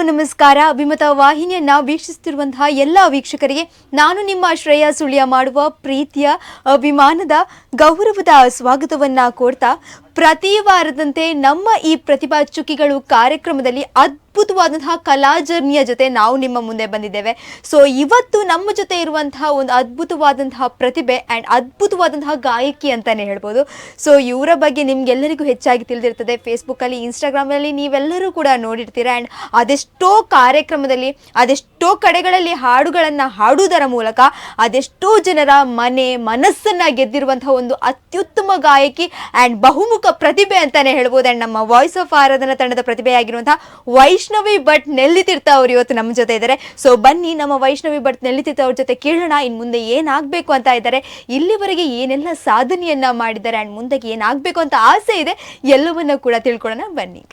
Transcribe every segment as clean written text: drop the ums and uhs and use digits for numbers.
ನಮಸ್ಕಾರ. ಅಭಿಮತ ವಾಹಿನಿಯನ್ನ ವೀಕ್ಷಿಸುತ್ತಿರುವಂತಹ ಎಲ್ಲ ವೀಕ್ಷಕರಿಗೆ ನಾನು ನಿಮ್ಮ ಶ್ರೇಯಾ ಸುಳ್ಯ ಮಾಡುವ ಪ್ರೀತಿಯ ಅಭಿಮಾನದ ಗೌರವದ ಸ್ವಾಗತವನ್ನ ಕೋರ್ತಾ ಪ್ರತಿ ವಾರದಂತೆ ನಮ್ಮ ಈ ಪ್ರತಿಭಾ ಚುಕ್ಕಿಗಳು ಕಾರ್ಯಕ್ರಮದಲ್ಲಿ ಅದ್ಭುತವಾದಂತಹ ಕಲಾ ಜರ್ನಿಯ ಜೊತೆ ನಾವು ನಿಮ್ಮ ಮುಂದೆ ಬಂದಿದ್ದೇವೆ. ಸೊ ಇವತ್ತು ನಮ್ಮ ಜೊತೆ ಇರುವಂತಹ ಒಂದು ಅದ್ಭುತವಾದಂತಹ ಪ್ರತಿಭೆ ಆ್ಯಂಡ್ ಅದ್ಭುತವಾದಂತಹ ಗಾಯಕಿ ಅಂತಾನೆ ಹೇಳ್ಬೋದು. ಸೊ ಇವರ ಬಗ್ಗೆ ನಿಮ್ಗೆಲ್ಲರಿಗೂ ಹೆಚ್ಚಾಗಿ ತಿಳಿದಿರ್ತದೆ. ಫೇಸ್ಬುಕ್ಕಲ್ಲಿ, ಇನ್ಸ್ಟಾಗ್ರಾಮಲ್ಲಿ ನೀವೆಲ್ಲರೂ ಕೂಡ ನೋಡಿರ್ತೀರ. ಆ್ಯಂಡ್ ಅದೆಷ್ಟೋ ಕಾರ್ಯಕ್ರಮದಲ್ಲಿ, ಅದೆಷ್ಟೋ ಕಡೆಗಳಲ್ಲಿ ಹಾಡುಗಳನ್ನು ಹಾಡುವುದರ ಮೂಲಕ ಅದೆಷ್ಟೋ ಜನರ ಮನಸ್ಸನ್ನು ಗೆದ್ದಿರುವಂತಹ ಒಂದು ಅತ್ಯುತ್ತಮ ಗಾಯಕಿ ಆ್ಯಂಡ್ ಬಹುಮುಖ ಪ್ರತಿಭೆ ಅಂತಾನೆ ಹೇಳ್ಬೋದು. ಆ್ಯಂಡ್ ನಮ್ಮ ವಾಯ್ಸ್ ಆಫ್ ಆರಾಧನಾ ತಂಡದ ಪ್ರತಿಭೆಯಾಗಿರುವಂತಹ ವೈಷ್ಣವಿ ಭಟ್ ನೆಲ್ಲಿತೀರ್ಥ ಅವರು ಇವತ್ತು ನಮ್ಮ ಜೊತೆ ಇದ್ದಾರೆ. ಸೊ ಬನ್ನಿ ನಮ್ಮ ವೈಷ್ಣವಿ ಭಟ್ ನೆಲ್ಲಿತೀರ್ಥ ಅವ್ರ ಜೊತೆ ಕೇಳೋಣ ಇನ್ನು ಮುಂದೆ ಏನಾಗಬೇಕು ಅಂತ ಇದ್ದಾರೆ, ಇಲ್ಲಿವರೆಗೆ ಏನೆಲ್ಲ ಸಾಧನೆಯನ್ನ ಮಾಡಿದ್ದಾರೆ ಆ್ಯಂಡ್ ಮುಂದೆ ಏನಾಗಬೇಕು ಅಂತ ಆಸೆ ಇದೆ, ಎಲ್ಲವನ್ನ ಕೂಡ ತಿಳ್ಕೊಳ್ಳೋಣ ಬನ್ನಿ.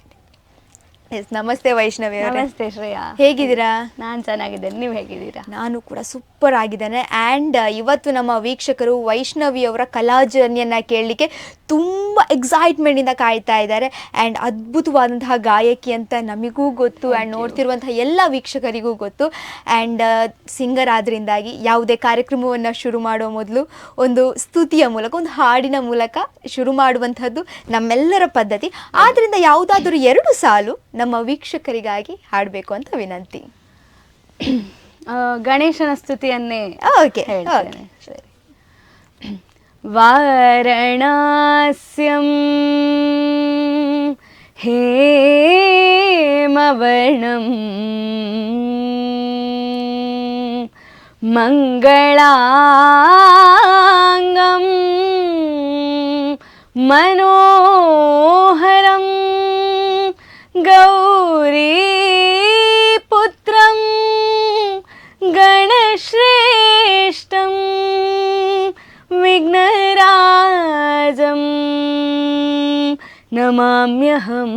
ನಮಸ್ತೆ ವೈಷ್ಣವಿ ಅವರೇ. ನಮಸ್ತೆ ಶ್ರೇಯಾ, ಹೇಗಿದ್ದೀರಾ? ನಾನು ಚೆನ್ನಾಗಿದ್ದೇನೆ, ನೀವು ಹೇಗಿದ್ದೀರಾ? ನಾನು ಕೂಡ ಸೂಪರ್ ಆಗಿದ್ದೇನೆ. ಆ್ಯಂಡ್ ಇವತ್ತು ನಮ್ಮ ವೀಕ್ಷಕರು ವೈಷ್ಣವಿ ಅವರ ಕಲಾ ಜರ್ನಿಯನ್ನು ಕೇಳಲಿಕ್ಕೆ ತುಂಬ ಎಕ್ಸೈಟ್ಮೆಂಟಿಂದ ಕಾಯ್ತಾ ಇದ್ದಾರೆ. ಆ್ಯಂಡ್ ಅದ್ಭುತವಾದಂತಹ ಗಾಯಕಿ ಅಂತ ನಮಗೂ ಗೊತ್ತು ಆ್ಯಂಡ್ ನೋಡ್ತಿರುವಂತಹ ಎಲ್ಲ ವೀಕ್ಷಕರಿಗೂ ಗೊತ್ತು. ಆ್ಯಂಡ್ ಸಿಂಗರ್ ಆದ್ರಿಂದಾಗಿ ಯಾವುದೇ ಕಾರ್ಯಕ್ರಮವನ್ನು ಶುರು ಮಾಡುವ ಮೊದಲು ಒಂದು ಸ್ತುತಿಯ ಮೂಲಕ, ಒಂದು ಹಾಡಿನ ಮೂಲಕ ಶುರು ಮಾಡುವಂಥದ್ದು ನಮ್ಮೆಲ್ಲರ ಪದ್ಧತಿ. ಆದ್ದರಿಂದ ಯಾವುದಾದ್ರೂ 2 ಸಾಲು ನಮ್ಮ ವೀಕ್ಷಕರಿಗಾಗಿ ಹಾಡಬೇಕು ಅಂತ ವಿನಂತಿ. ಗಣೇಶನ ಸ್ತುತಿಯನ್ನೇ ಓಕೆ ಹೇಳ್ತೇನೆ. ಸರಿ. ವಾರಣಾಸ್ಯಂ ಹೇಮವರ್ಣಂ ಮಂಗಳಾಂಗಂ ಮನೋಹರಂ ಗೌರೀಪುತ್ರಂ ಗಣಶ್ರೇಷ್ಠಂ ವಿಘ್ನರಾಜಂ ನಮಾಮ್ಯಹಂ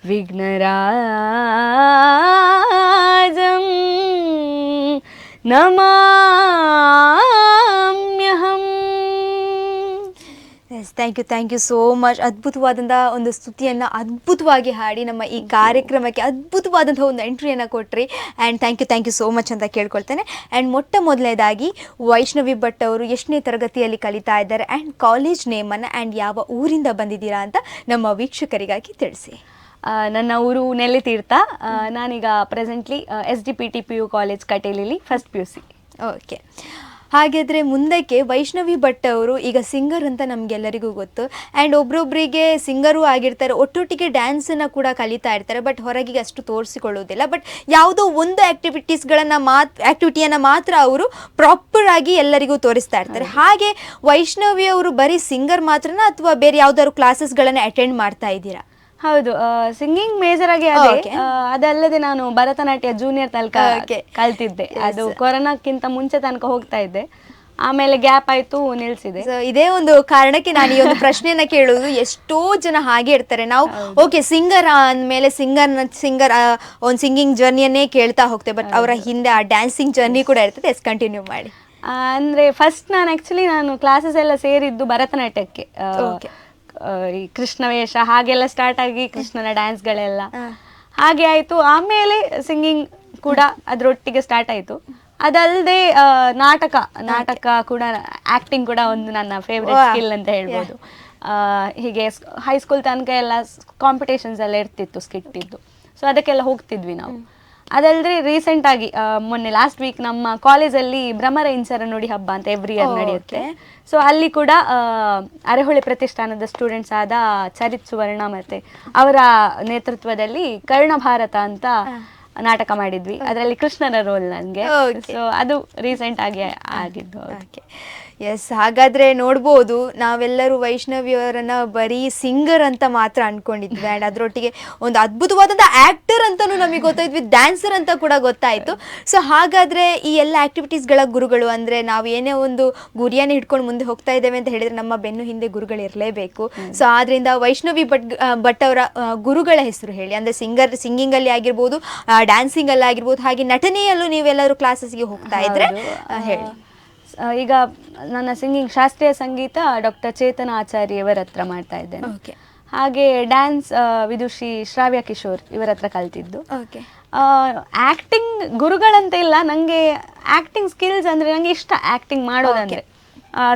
ವಿಘ್ನರಾಜಂ ನಮಾಮ್ಯಹಂ. Thank you so much. ಅದ್ಭುತವಾದಂಥ ಒಂದು ಸ್ತುತಿಯನ್ನು ಅದ್ಭುತವಾಗಿ ಹಾಡಿ ನಮ್ಮ ಈ ಕಾರ್ಯಕ್ರಮಕ್ಕೆ ಅದ್ಭುತವಾದಂಥ ಒಂದು ಎಂಟ್ರಿಯನ್ನು ಕೊಟ್ರಿ. And thank you so much ಅಂತ ಕೇಳ್ಕೊಳ್ತೇನೆ. ಆ್ಯಂಡ್ ಮೊಟ್ಟ ಮೊದಲನೇದಾಗಿ ವೈಷ್ಣವಿ ಭಟ್ ಅವರು ಎಷ್ಟನೇ ತರಗತಿಯಲ್ಲಿ ಕಲಿತಾ ಇದ್ದಾರೆ ಆ್ಯಂಡ್ ಕಾಲೇಜ್ ನೇಮನ್ನು ಆ್ಯಂಡ್ ಯಾವ ಊರಿಂದ ಬಂದಿದ್ದೀರಾ ಅಂತ ನಮ್ಮ ವೀಕ್ಷಕರಿಗಾಗಿ ತಿಳಿಸಿ. ನನ್ನ ಊರು ನೆಲ್ಲಿತೀರ್ಥ. ನಾನೀಗ ಪ್ರೆಸೆಂಟ್ಲಿ SDPTPU ಕಾಲೇಜ್ ಕಟೇಲಿಲಿ ಫಸ್ಟ್ PUC. ಓಕೆ, ಹಾಗಾದರೆ ಮುಂದಕ್ಕೆ ವೈಷ್ಣವಿ ಭಟ್ ಅವರು ಈಗ ಸಿಂಗರ್ ಅಂತ ನಮಗೆಲ್ಲರಿಗೂ ಗೊತ್ತು. ಆ್ಯಂಡ್ ಒಬ್ರೊಬ್ಬರಿಗೆ ಸಿಂಗರೂ ಆಗಿರ್ತಾರೆ, ಒಟ್ಟೊಟ್ಟಿಗೆ ಡ್ಯಾನ್ಸನ್ನು ಕೂಡ ಕಲಿತಾ ಇರ್ತಾರೆ. ಬಟ್ ಹೊರಗೆ ಅಷ್ಟು ತೋರಿಸಿಕೊಳ್ಳೋದಿಲ್ಲ. ಬಟ್ ಯಾವುದೋ ಒಂದು ಆ್ಯಕ್ಟಿವಿಟಿಯನ್ನು ಮಾತ್ರ ಅವರು ಪ್ರಾಪರಾಗಿ ಎಲ್ಲರಿಗೂ ತೋರಿಸ್ತಾ ಇರ್ತಾರೆ. ಹಾಗೆ ವೈಷ್ಣವಿ ಅವರು ಬರೀ ಸಿಂಗರ್ ಮಾತ್ರನಾ ಅಥವಾ ಬೇರೆ ಯಾವುದಾದ್ರು ಕ್ಲಾಸಸ್ಗಳನ್ನು ಅಟೆಂಡ್ ಮಾಡ್ತಾ ಇದ್ದೀರಾ? ಹೌದು, ಸಿಂಗಿಂಗ್ ಮೇಜರ್ ಆಗಿ ಅದಲ್ಲದೆ ನಾನು ಭರತನಾಟ್ಯ ಜೂನಿಯರ್ ತನಕ ಕಲ್ತಿದ್ದೆ. ಅದು ಕೊರೋನಾಕ್ಕಿಂತ ಮುಂಚೆ ತನಕ ಹೋಗ್ತಾ ಇದ್ದೆ, ಆಮೇಲೆ ಗ್ಯಾಪ್ ಆಯ್ತು, ನಿಲ್ಸಿದೆ. ಸೊ ಇದೇ ಒಂದು ಕಾರಣಕ್ಕೆ ನಾನು ಈ ಒಂದು ಪ್ರಶ್ನೆಯನ್ನ ಕೇಳುವುದು. ಎಷ್ಟೋ ಜನ ಹಾಗೆ ಇರ್ತಾರೆ, ನಾವು ಓಕೆ ಸಿಂಗರ್ ಅಂದಮೇಲೆ ಸಿಂಗರ್ ಒಂದು ಸಿಂಗಿಂಗ್ ಜರ್ನಿಯನ್ನೇ ಕೇಳ್ತಾ ಹೋಗ್ತೇವೆ, ಬಟ್ ಅವರ ಹಿಂದೆ ಆ ಡ್ಯಾನ್ಸಿಂಗ್ ಜರ್ನಿ ಕೂಡ ಇರ್ತದೆ. ಕಂಟಿನ್ಯೂ ಮಾಡಿ. ಅಂದ್ರೆ ಫಸ್ಟ್ ನಾನು ಕ್ಲಾಸಸ್ ಎಲ್ಲ ಸೇರಿದ್ದು ಭರತನಾಟ್ಯಕ್ಕೆ. ಈ ಕೃಷ್ಣ ವೇಷ ಹಾಗೆಲ್ಲ ಸ್ಟಾರ್ಟ್ ಆಗಿ ಕೃಷ್ಣನ ಡ್ಯಾನ್ಸ್ಗಳೆಲ್ಲ ಹಾಗೆ ಆಯಿತು. ಆಮೇಲೆ ಸಿಂಗಿಂಗ್ ಕೂಡ ಅದರೊಟ್ಟಿಗೆ ಸ್ಟಾರ್ಟ್ ಆಯಿತು. ಅದಲ್ಲದೆ ನಾಟಕ ಕೂಡ, ಆ್ಯಕ್ಟಿಂಗ್ ಕೂಡ ಒಂದು ನನ್ನ ಫೇವ್ರೆಟ್ ಸ್ಕಿಲ್ ಅಂತ ಹೇಳ್ಬೋದು. ಹೀಗೆ ಹೈಸ್ಕೂಲ್ ತನಕ ಎಲ್ಲ ಕಾಂಪಿಟೇಷನ್ಸ್ ಎಲ್ಲ ಇರ್ತಿತ್ತು, ಸ್ಕಿಟ್ ಇದ್ದು. ಸೊ ಅದಕ್ಕೆಲ್ಲ ಹೋಗ್ತಿದ್ವಿ ನಾವು. ಅದಲ್ಲದೆ ರೀಸೆಂಟಾಗಿ ಮೊನ್ನೆ ಲಾಸ್ಟ್ ವೀಕ್ ನಮ್ಮ ಕಾಲೇಜಲ್ಲಿ ಭ್ರಮರ ಇನ್ಸರ ನೋಡಿ ಹಬ್ಬ ಅಂತ ಎವ್ರಿ ಇಯರ್ ನಡೆಯುತ್ತೆ. ಸೊ ಅಲ್ಲಿ ಕೂಡ ಅರೆಹೊಳೆ ಪ್ರತಿಷ್ಠಾನದ ಸ್ಟೂಡೆಂಟ್ಸ್ ಆದ ಚರಿತ್ ಸುವರ್ಣ ಮತ್ತೆ ಅವರ ನೇತೃತ್ವದಲ್ಲಿ ಕರ್ಣಭಾರತ ಅಂತ ನಾಟಕ ಮಾಡಿದ್ವಿ. ಅದರಲ್ಲಿ ಕೃಷ್ಣನ ರೋಲ್ ನನಗೆ. ಸೊ ಅದು ರೀಸೆಂಟ್ ಆಗಿ ಆಗಿದ್ದು. ಎಸ್, ಹಾಗಾದರೆ ನೋಡ್ಬೋದು, ನಾವೆಲ್ಲರೂ ವೈಷ್ಣವಿಯವರನ್ನು ಬರೀ ಸಿಂಗರ್ ಅಂತ ಮಾತ್ರ ಅಂದ್ಕೊಂಡಿದ್ವಿ. ಆ್ಯಂಡ್ ಅದರೊಟ್ಟಿಗೆ ಒಂದು ಅದ್ಭುತವಾದಂಥ ಆ್ಯಕ್ಟರ್ ಅಂತಲೂ ನಮಗೆ ಗೊತ್ತಾಯಿದ್ವಿ, ಡ್ಯಾನ್ಸರ್ ಅಂತ ಕೂಡ ಗೊತ್ತಾಯಿತು. ಸೊ ಹಾಗಾದರೆ ಈ ಎಲ್ಲ ಆ್ಯಕ್ಟಿವಿಟೀಸ್ಗಳ ಗುರುಗಳು, ಅಂದರೆ ನಾವು ಏನೇ ಒಂದು ಗುರಿಯನ್ನು ಹಿಡ್ಕೊಂಡು ಮುಂದೆ ಹೋಗ್ತಾ ಇದ್ದೇವೆ ಅಂತ ಹೇಳಿದರೆ ನಮ್ಮ ಬೆನ್ನು ಹಿಂದೆ ಗುರುಗಳು ಇರಲೇಬೇಕು. ಸೊ ಆದ್ದರಿಂದ ವೈಷ್ಣವಿ ಭಟ್ ಅವರ ಗುರುಗಳ ಹೆಸರು ಹೇಳಿ. ಅಂದರೆ ಸಿಂಗಿಂಗಲ್ಲಿ ಆಗಿರ್ಬೋದು, ಡ್ಯಾನ್ಸಿಂಗಲ್ಲಿ ಆಗಿರ್ಬೋದು, ಹಾಗೆ ನಟನೆಯಲ್ಲೂ ನೀವೆಲ್ಲರೂ ಕ್ಲಾಸಸ್ಗೆ ಹೋಗ್ತಾ ಇದ್ರೆ ಹೇಳಿ. ಈಗ ನನ್ನ ಸಿಂಗಿಂಗ್ ಶಾಸ್ತ್ರೀಯ ಸಂಗೀತ ಡಾಕ್ಟರ್ ಚೇತನ ಆಚಾರ್ಯವರ ಹತ್ರ ಮಾಡ್ತಾ ಇದ್ದೇನೆ. ಹಾಗೆ ಡ್ಯಾನ್ಸ್ ವಿದುಷಿ ಶ್ರಾವ್ಯ ಕಿಶೋರ್ ಇವರ ಹತ್ರ ಕಲ್ತಿದ್ದು. ಓಕೆ. ಆ್ಯಕ್ಟಿಂಗ್ ಗುರುಗಳಂತ ಇಲ್ಲ, ನನಗೆ ಆ್ಯಕ್ಟಿಂಗ್ ಸ್ಕಿಲ್ಸ್ ಅಂದರೆ ನನಗೆ ಇಷ್ಟ, ಆ್ಯಕ್ಟಿಂಗ್ ಮಾಡೋದಂದರೆ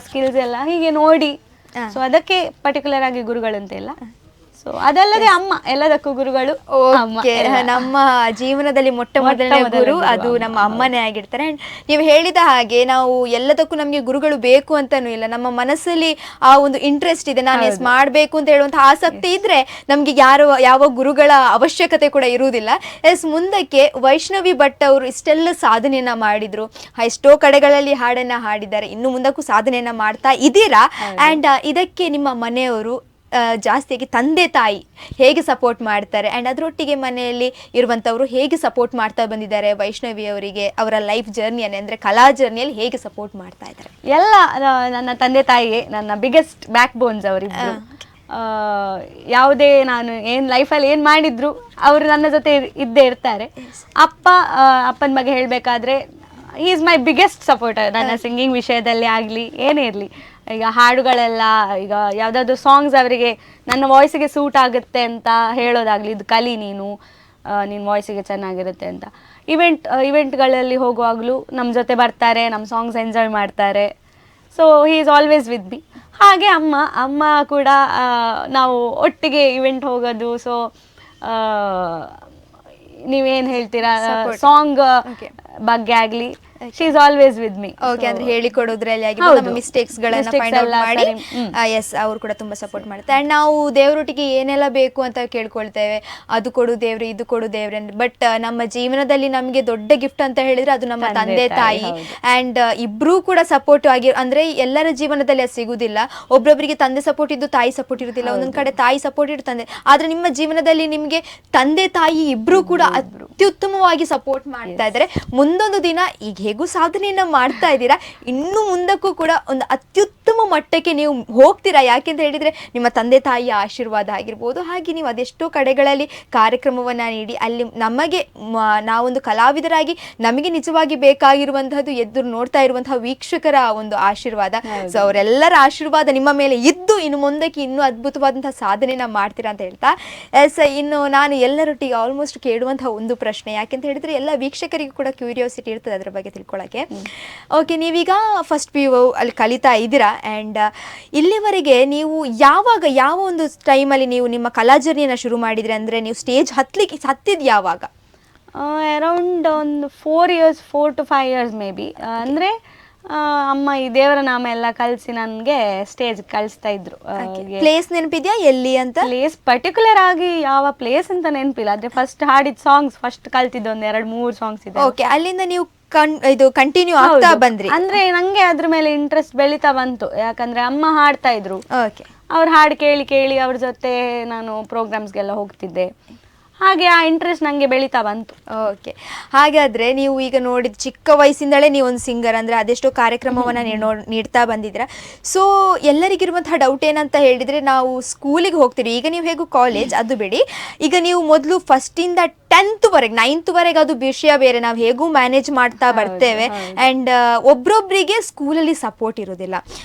ಸ್ಕಿಲ್ಸ್ ಎಲ್ಲ ಹೀಗೆ ನೋಡಿ. ಸೊ ಅದಕ್ಕೆ ಪರ್ಟಿಕ್ಯುಲರ್ ಆಗಿ ಗುರುಗಳಂತ ಇಲ್ಲ. ಸೊ ಅದಲ್ಲದೆ ಅಮ್ಮ ಎಲ್ಲದಕ್ಕೂ ಗುರುಗಳು. ನಮ್ಮ ಜೀವನದಲ್ಲಿ ಮೊಟ್ಟ ಮೊದಲನೇ ಗುರು ಅದು ನಮ್ಮ ಅಮ್ಮನೇ ಆಗಿರ್ತಾರೆ. ಅಂಡ್ ನೀವು ಹೇಳಿದ ಹಾಗೆ ನಾವು ಎಲ್ಲದಕ್ಕೂ ನಮಗೆ ಗುರುಗಳು ಬೇಕು ಅಂತಾನೂ ಇಲ್ಲ, ನಮ್ಮ ಮನಸ್ಸಲ್ಲಿ ಆ ಒಂದು ಇಂಟ್ರೆಸ್ಟ್ ಇದೆ, ನಾನು ಎಸ್ ಮಾಡಬೇಕು ಅಂತ ಹೇಳುವಂಥ ಆಸಕ್ತಿ ಇದ್ರೆ ನಮಗೆ ಯಾವ ಗುರುಗಳ ಅವಶ್ಯಕತೆ ಕೂಡ ಇರುವುದಿಲ್ಲ. ಎಸ್, ಮುಂದಕ್ಕೆ ವೈಷ್ಣವಿ ಭಟ್ ಅವರು ಇಷ್ಟೆಲ್ಲ ಸಾಧನೆಯನ್ನ ಮಾಡಿದ್ರು, ಎಷ್ಟೋ ಕಡೆಗಳಲ್ಲಿ ಹಾಡನ್ನ ಹಾಡಿದ್ದಾರೆ, ಇನ್ನು ಮುಂದಕ್ಕೂ ಸಾಧನೆಯನ್ನ ಮಾಡ್ತಾ ಇದ್ದೀರಾ. ಅಂಡ್ ಇದಕ್ಕೆ ನಿಮ್ಮ ಮನೆಯವರು ಜಾಸ್ತಿಯಾಗಿ ತಂದೆ ತಾಯಿ ಹೇಗೆ ಸಪೋರ್ಟ್ ಮಾಡ್ತಾರೆ ಆ್ಯಂಡ್ ಅದರೊಟ್ಟಿಗೆ ಮನೆಯಲ್ಲಿ ಇರುವಂಥವರು ಹೇಗೆ ಸಪೋರ್ಟ್ ಮಾಡ್ತಾ ಬಂದಿದ್ದಾರೆ ವೈಷ್ಣವಿ ಅವರಿಗೆ ಅವರ ಲೈಫ್ ಜರ್ನಿಯಲ್ಲಿ, ಅಂದರೆ ಕಲಾ ಜರ್ನಿಯಲ್ಲಿ ಹೇಗೆ ಸಪೋರ್ಟ್ ಮಾಡ್ತಾ ಇದ್ದಾರೆ? ಎಲ್ಲ ನನ್ನ ತಂದೆ ತಾಯಿಯೇ ನನ್ನ ಬಿಗ್ಗೆಸ್ಟ್ ಬ್ಯಾಕ್ ಬೋನ್ಸ್ ಅವರಿಬ್ಬರು. ಯಾವುದೇ ನಾನು ಏನು ಲೈಫಲ್ಲಿ ಏನು ಮಾಡಿದ್ರು ಅವರು ನನ್ನ ಜೊತೆ ಇದ್ದೇ ಇರ್ತಾರೆ. ಅಪ್ಪನ ಬಗ್ಗೆ ಹೇಳಬೇಕಾದ್ರೆ he is my biggest supporter. ನನ್ನ ಸಿಂಗಿಂಗ್ ವಿಷಯದಲ್ಲಿ ಆಗಲಿ ಏನೇ ಇರಲಿ, ಈಗ ಹಾಡುಗಳೆಲ್ಲ ಈಗ ಯಾವುದಾದ್ರು ಸಾಂಗ್ಸ್ ಅವರಿಗೆ ನನ್ನ ವಾಯ್ಸಿಗೆ ಸೂಟ್ ಆಗುತ್ತೆ ಅಂತ ಹೇಳೋದಾಗಲಿ, ಇದು ಕಲಿ ನೀನು ನಿನ್ನ ವಾಯ್ಸಿಗೆ ಚೆನ್ನಾಗಿರುತ್ತೆ ಅಂತ. ಇವೆಂಟ್ಗಳಲ್ಲಿ ಹೋಗುವಾಗಲೂ ನಮ್ಮ ಜೊತೆ ಬರ್ತಾರೆ, ನಮ್ಮ ಸಾಂಗ್ಸ್ ಎಂಜಾಯ್ ಮಾಡ್ತಾರೆ. So he is always with ಮಿ. ಹಾಗೆ ಅಮ್ಮ ಕೂಡ ನಾವು ಒಟ್ಟಿಗೆ ಇವೆಂಟ್ ಹೋಗೋದು. ಸೊ ನೀವೇನು ಹೇಳ್ತೀರಾ ಸಾಂಗ್ ಬಗ್ಗೆ ಆಗಲಿ, she is always with me. Okay, ಅಂದ್ರೆ ಹೇಳಿಕೊಡೋದ್ರಲ್ಲಿ ಆಗಿ ನಮ್ಮ ಮಿಸ್ಟೇಕ್ಸ್ ಗಳನ್ನ ಫೈಂಡ್ ಔಟ್ ಮಾಡಿ ಎಸ್ ಅವರು ಕೂಡ ತುಂಬಾ ಸಪೋರ್ಟ್ ಮಾಡ್ತಾರೆ. ಅಂಡ್ ನಾವು ದೇವರೊಟ್ಟಿಗೆ ಏನೆಲ್ಲ ಬೇಕು ಅಂತ ಕೇಳ್ಕೊಳ್ತೇವೆ, ಅದು ಕೊಡು ದೇವ್ರೆ, ಇದು ಕೊಡು ದೇವ್ರೆ. ಬಟ್ ನಮ್ಮ ಜೀವನದಲ್ಲಿ ನಮಗೆ ದೊಡ್ಡ ಗಿಫ್ಟ್ ಅಂತ ಹೇಳಿದ್ರೆ ಅದು ನಮ್ಮ ತಂದೆ ತಾಯಿ. ಅಂಡ್ ಇಬ್ರು ಕೂಡ ಸಪೋರ್ಟ್ ಆಗಿ, ಅಂದ್ರೆ ಎಲ್ಲರ ಜೀವನದಲ್ಲಿ ಅದು ಸಿಗುದಿಲ್ಲ. ಒಬ್ಬೊಬ್ಬರಿಗೆ ತಂದೆ ಸಪೋರ್ಟ್ ಇದ್ದು ತಾಯಿ ಸಪೋರ್ಟ್ ಇರುತ್ತಿಲ್ಲ, ಒಂದೊಂದ್ ಕಡೆ ತಾಯಿ ಸಪೋರ್ಟ್ ಇಟ್ಟು ತಂದೆ. ಆದ್ರೆ ನಿಮ್ಮ ಜೀವನದಲ್ಲಿ ನಿಮ್ಗೆ ತಂದೆ ತಾಯಿ ಇಬ್ರು ಕೂಡ ಅತ್ಯುತ್ತಮವಾಗಿ ಸಪೋರ್ಟ್ ಮಾಡ್ತಾ ಇದ್ದಾರೆ. ಮುಂದೊಂದು ದಿನ ಈಗ ಹೇಗೂ ಸಾಧನೆಯನ್ನ ಮಾಡ್ತಾ ಇದ್ದೀರಾ, ಇನ್ನು ಮುಂದಕ್ಕೂ ಕೂಡ ಒಂದು ಅತ್ಯುತ್ತಮ ಮಟ್ಟಕ್ಕೆ ನೀವು ಹೋಗ್ತೀರಾ. ಯಾಕೆಂತ ಹೇಳಿದ್ರೆ ನಿಮ್ಮ ತಂದೆ ತಾಯಿಯ ಆಶೀರ್ವಾದ ಆಗಿರ್ಬೋದು, ಹಾಗೆ ನೀವು ಅದೆಷ್ಟೋ ಕಡೆಗಳಲ್ಲಿ ಕಾರ್ಯಕ್ರಮವನ್ನ ನೀಡಿ ಅಲ್ಲಿ ನಮಗೆ ನಾವೊಂದು ಕಲಾವಿದರಾಗಿ ನಮಗೆ ನಿಜವಾಗಿ ಬೇಕಾಗಿರುವಂತಹದ್ದು ಎದುರು ನೋಡ್ತಾ ಇರುವಂತಹ ವೀಕ್ಷಕರ ಒಂದು ಆಶೀರ್ವಾದ. ಸೊ ಅವರೆಲ್ಲರ ಆಶೀರ್ವಾದ ನಿಮ್ಮ ಮೇಲೆ ಇದ್ದು ಇನ್ನು ಮುಂದಕ್ಕೆ ಇನ್ನೂ ಅದ್ಭುತವಾದಂತಹ ಸಾಧನೆಯನ್ನ ಮಾಡ್ತೀರಾ ಅಂತ ಹೇಳ್ತಾ ಎಸ್, ಇನ್ನು ನಾನು ಎಲ್ಲರೊಟ್ಟಿಗೆ ಆಲ್ಮೋಸ್ಟ್ ಕೇಳುವಂತಹ ಒಂದು ಪ್ರಶ್ನೆ, ಯಾಕೆಂತ ಹೇಳಿದ್ರೆ ಎಲ್ಲ ವೀಕ್ಷಕರಿಗೂ ಕೂಡ ಕ್ಯೂರಿಯಾಸಿಟಿ ಇರ್ತದೆ ಅದರ ಬಗ್ಗೆ ತಿಳ್ಕೊಳ್ಳೋಕೆ. ಓಕೆ, ನೀವೀಗ ಫಸ್ಟ್ PU ಅಲ್ಲಿ ಕಲಿತಾ ಇದ್ದೀರಾ ಆ್ಯಂಡ್ ಇಲ್ಲಿವರೆಗೆ ನೀವು ಯಾವ ಒಂದು ಟೈಮಲ್ಲಿ ನೀವು ನಿಮ್ಮ ಕಲಾ ಜರ್ನಿಯನ್ನು ಶುರು ಮಾಡಿದ್ರಿ, ಅಂದರೆ ನೀವು ಸ್ಟೇಜ್ ಹತ್ತಿದ್ದು ಯಾವಾಗ? ಅರೌಂಡ್ ಒಂದು 4 to 5 years ಮೇ ಬಿ. ಅಂದರೆ ಅಮ್ಮ ಈ ದೇವರ ನಾಮ ಎಲ್ಲ ಕಲಿಸಿ ನನಗೆ ಸ್ಟೇಜ್ ಕಳಿಸ್ತಾ ಇದ್ರು. ಪ್ಲೇಸ್ ನೆನಪಿದ್ಯಾ ಎಲ್ಲಿ ಅಂತ? ಪ್ಲೇಸ್ ಪರ್ಟಿಕ್ಯುಲರ್ ಆಗಿ ಯಾವ ಪ್ಲೇಸ್ ಅಂತ ನೆನಪಿಲ್ಲ, ಆದ್ರೆ ಫಸ್ಟ್ ಹಾಡಿದ ಸಾಂಗ್ಸ್ ಫಸ್ಟ್ ಕಲ್ತಿದ್ದು 2-3 ಸಾಂಗ್ಸ್ ಇದೆ. ಓಕೆ, ಅಲ್ಲಿಂದ ನೀವು ಇದು ಕಂಟಿನ್ಯೂ ಆಗ್ತಾ ಬಂದ್ರಿ? ಅಂದ್ರೆ ನಂಗೆ ಅದ್ರ ಮೇಲೆ ಇಂಟ್ರೆಸ್ಟ್ ಬೆಳೀತಾ ಬಂತು, ಯಾಕಂದ್ರೆ ಅಮ್ಮ ಹಾಡ್ತಾ ಇದ್ರು. ಓಕೆ, ಅವ್ರ ಹಾಡು ಕೇಳಿ ಅವ್ರ ಜೊತೆ ನಾನು ಪ್ರೋಗ್ರಾಮ್ಸ್ಗೆಲ್ಲ ಹೋಗ್ತಿದ್ದೆ. ಹಾಗೆ ಆ ಇಂಟ್ರೆಸ್ಟ್ ನನಗೆ ಬೆಳೀತಾ ಬಂತು. ಓಕೆ, ಹಾಗಾದ್ರೆ ನೀವು ಈಗ ನೋಡಿದ ಚಿಕ್ಕ ವಯಸ್ಸಿಂದಲೇ ನೀವು ಒಂದು ಸಿಂಗರ್, ಅಂದರೆ ಅದೆಷ್ಟೋ ಕಾರ್ಯಕ್ರಮವನ್ನು ನೀಡ್ತಾ ಬಂದಿದ್ದೀರಾ. ಸೊ ಎಲ್ಲರಿಗಿರುವಂತಹ ಡೌಟ್ ಏನಂತ ಹೇಳಿದರೆ, ನಾವು ಸ್ಕೂಲಿಗೆ ಹೋಗ್ತೀರಿ, ಈಗ ನೀವು ಹೇಗೂ ಕಾಲೇಜ್ ಅದು ಬಿಡಿ, ಈಗ ನೀವು ಮೊದಲು ಫಸ್ಟಿಂದ 10th ವರೆಗೆ 9th ವರೆಗೆ ಅದು ವಿಷಯ ಬೇರೆ, ನಾವು ಹೇಗೂ ಮ್ಯಾನೇಜ್ ಮಾಡ್ತಾ ಬರ್ತೇವೆ. ಆ್ಯಂಡ್ ಒಬ್ರೊಬ್ರಿಗೆ ಸ್ಕೂಲಲ್ಲಿ ಸಪೋರ್ಟ್ ಇರೋದಿಲ್ಲ.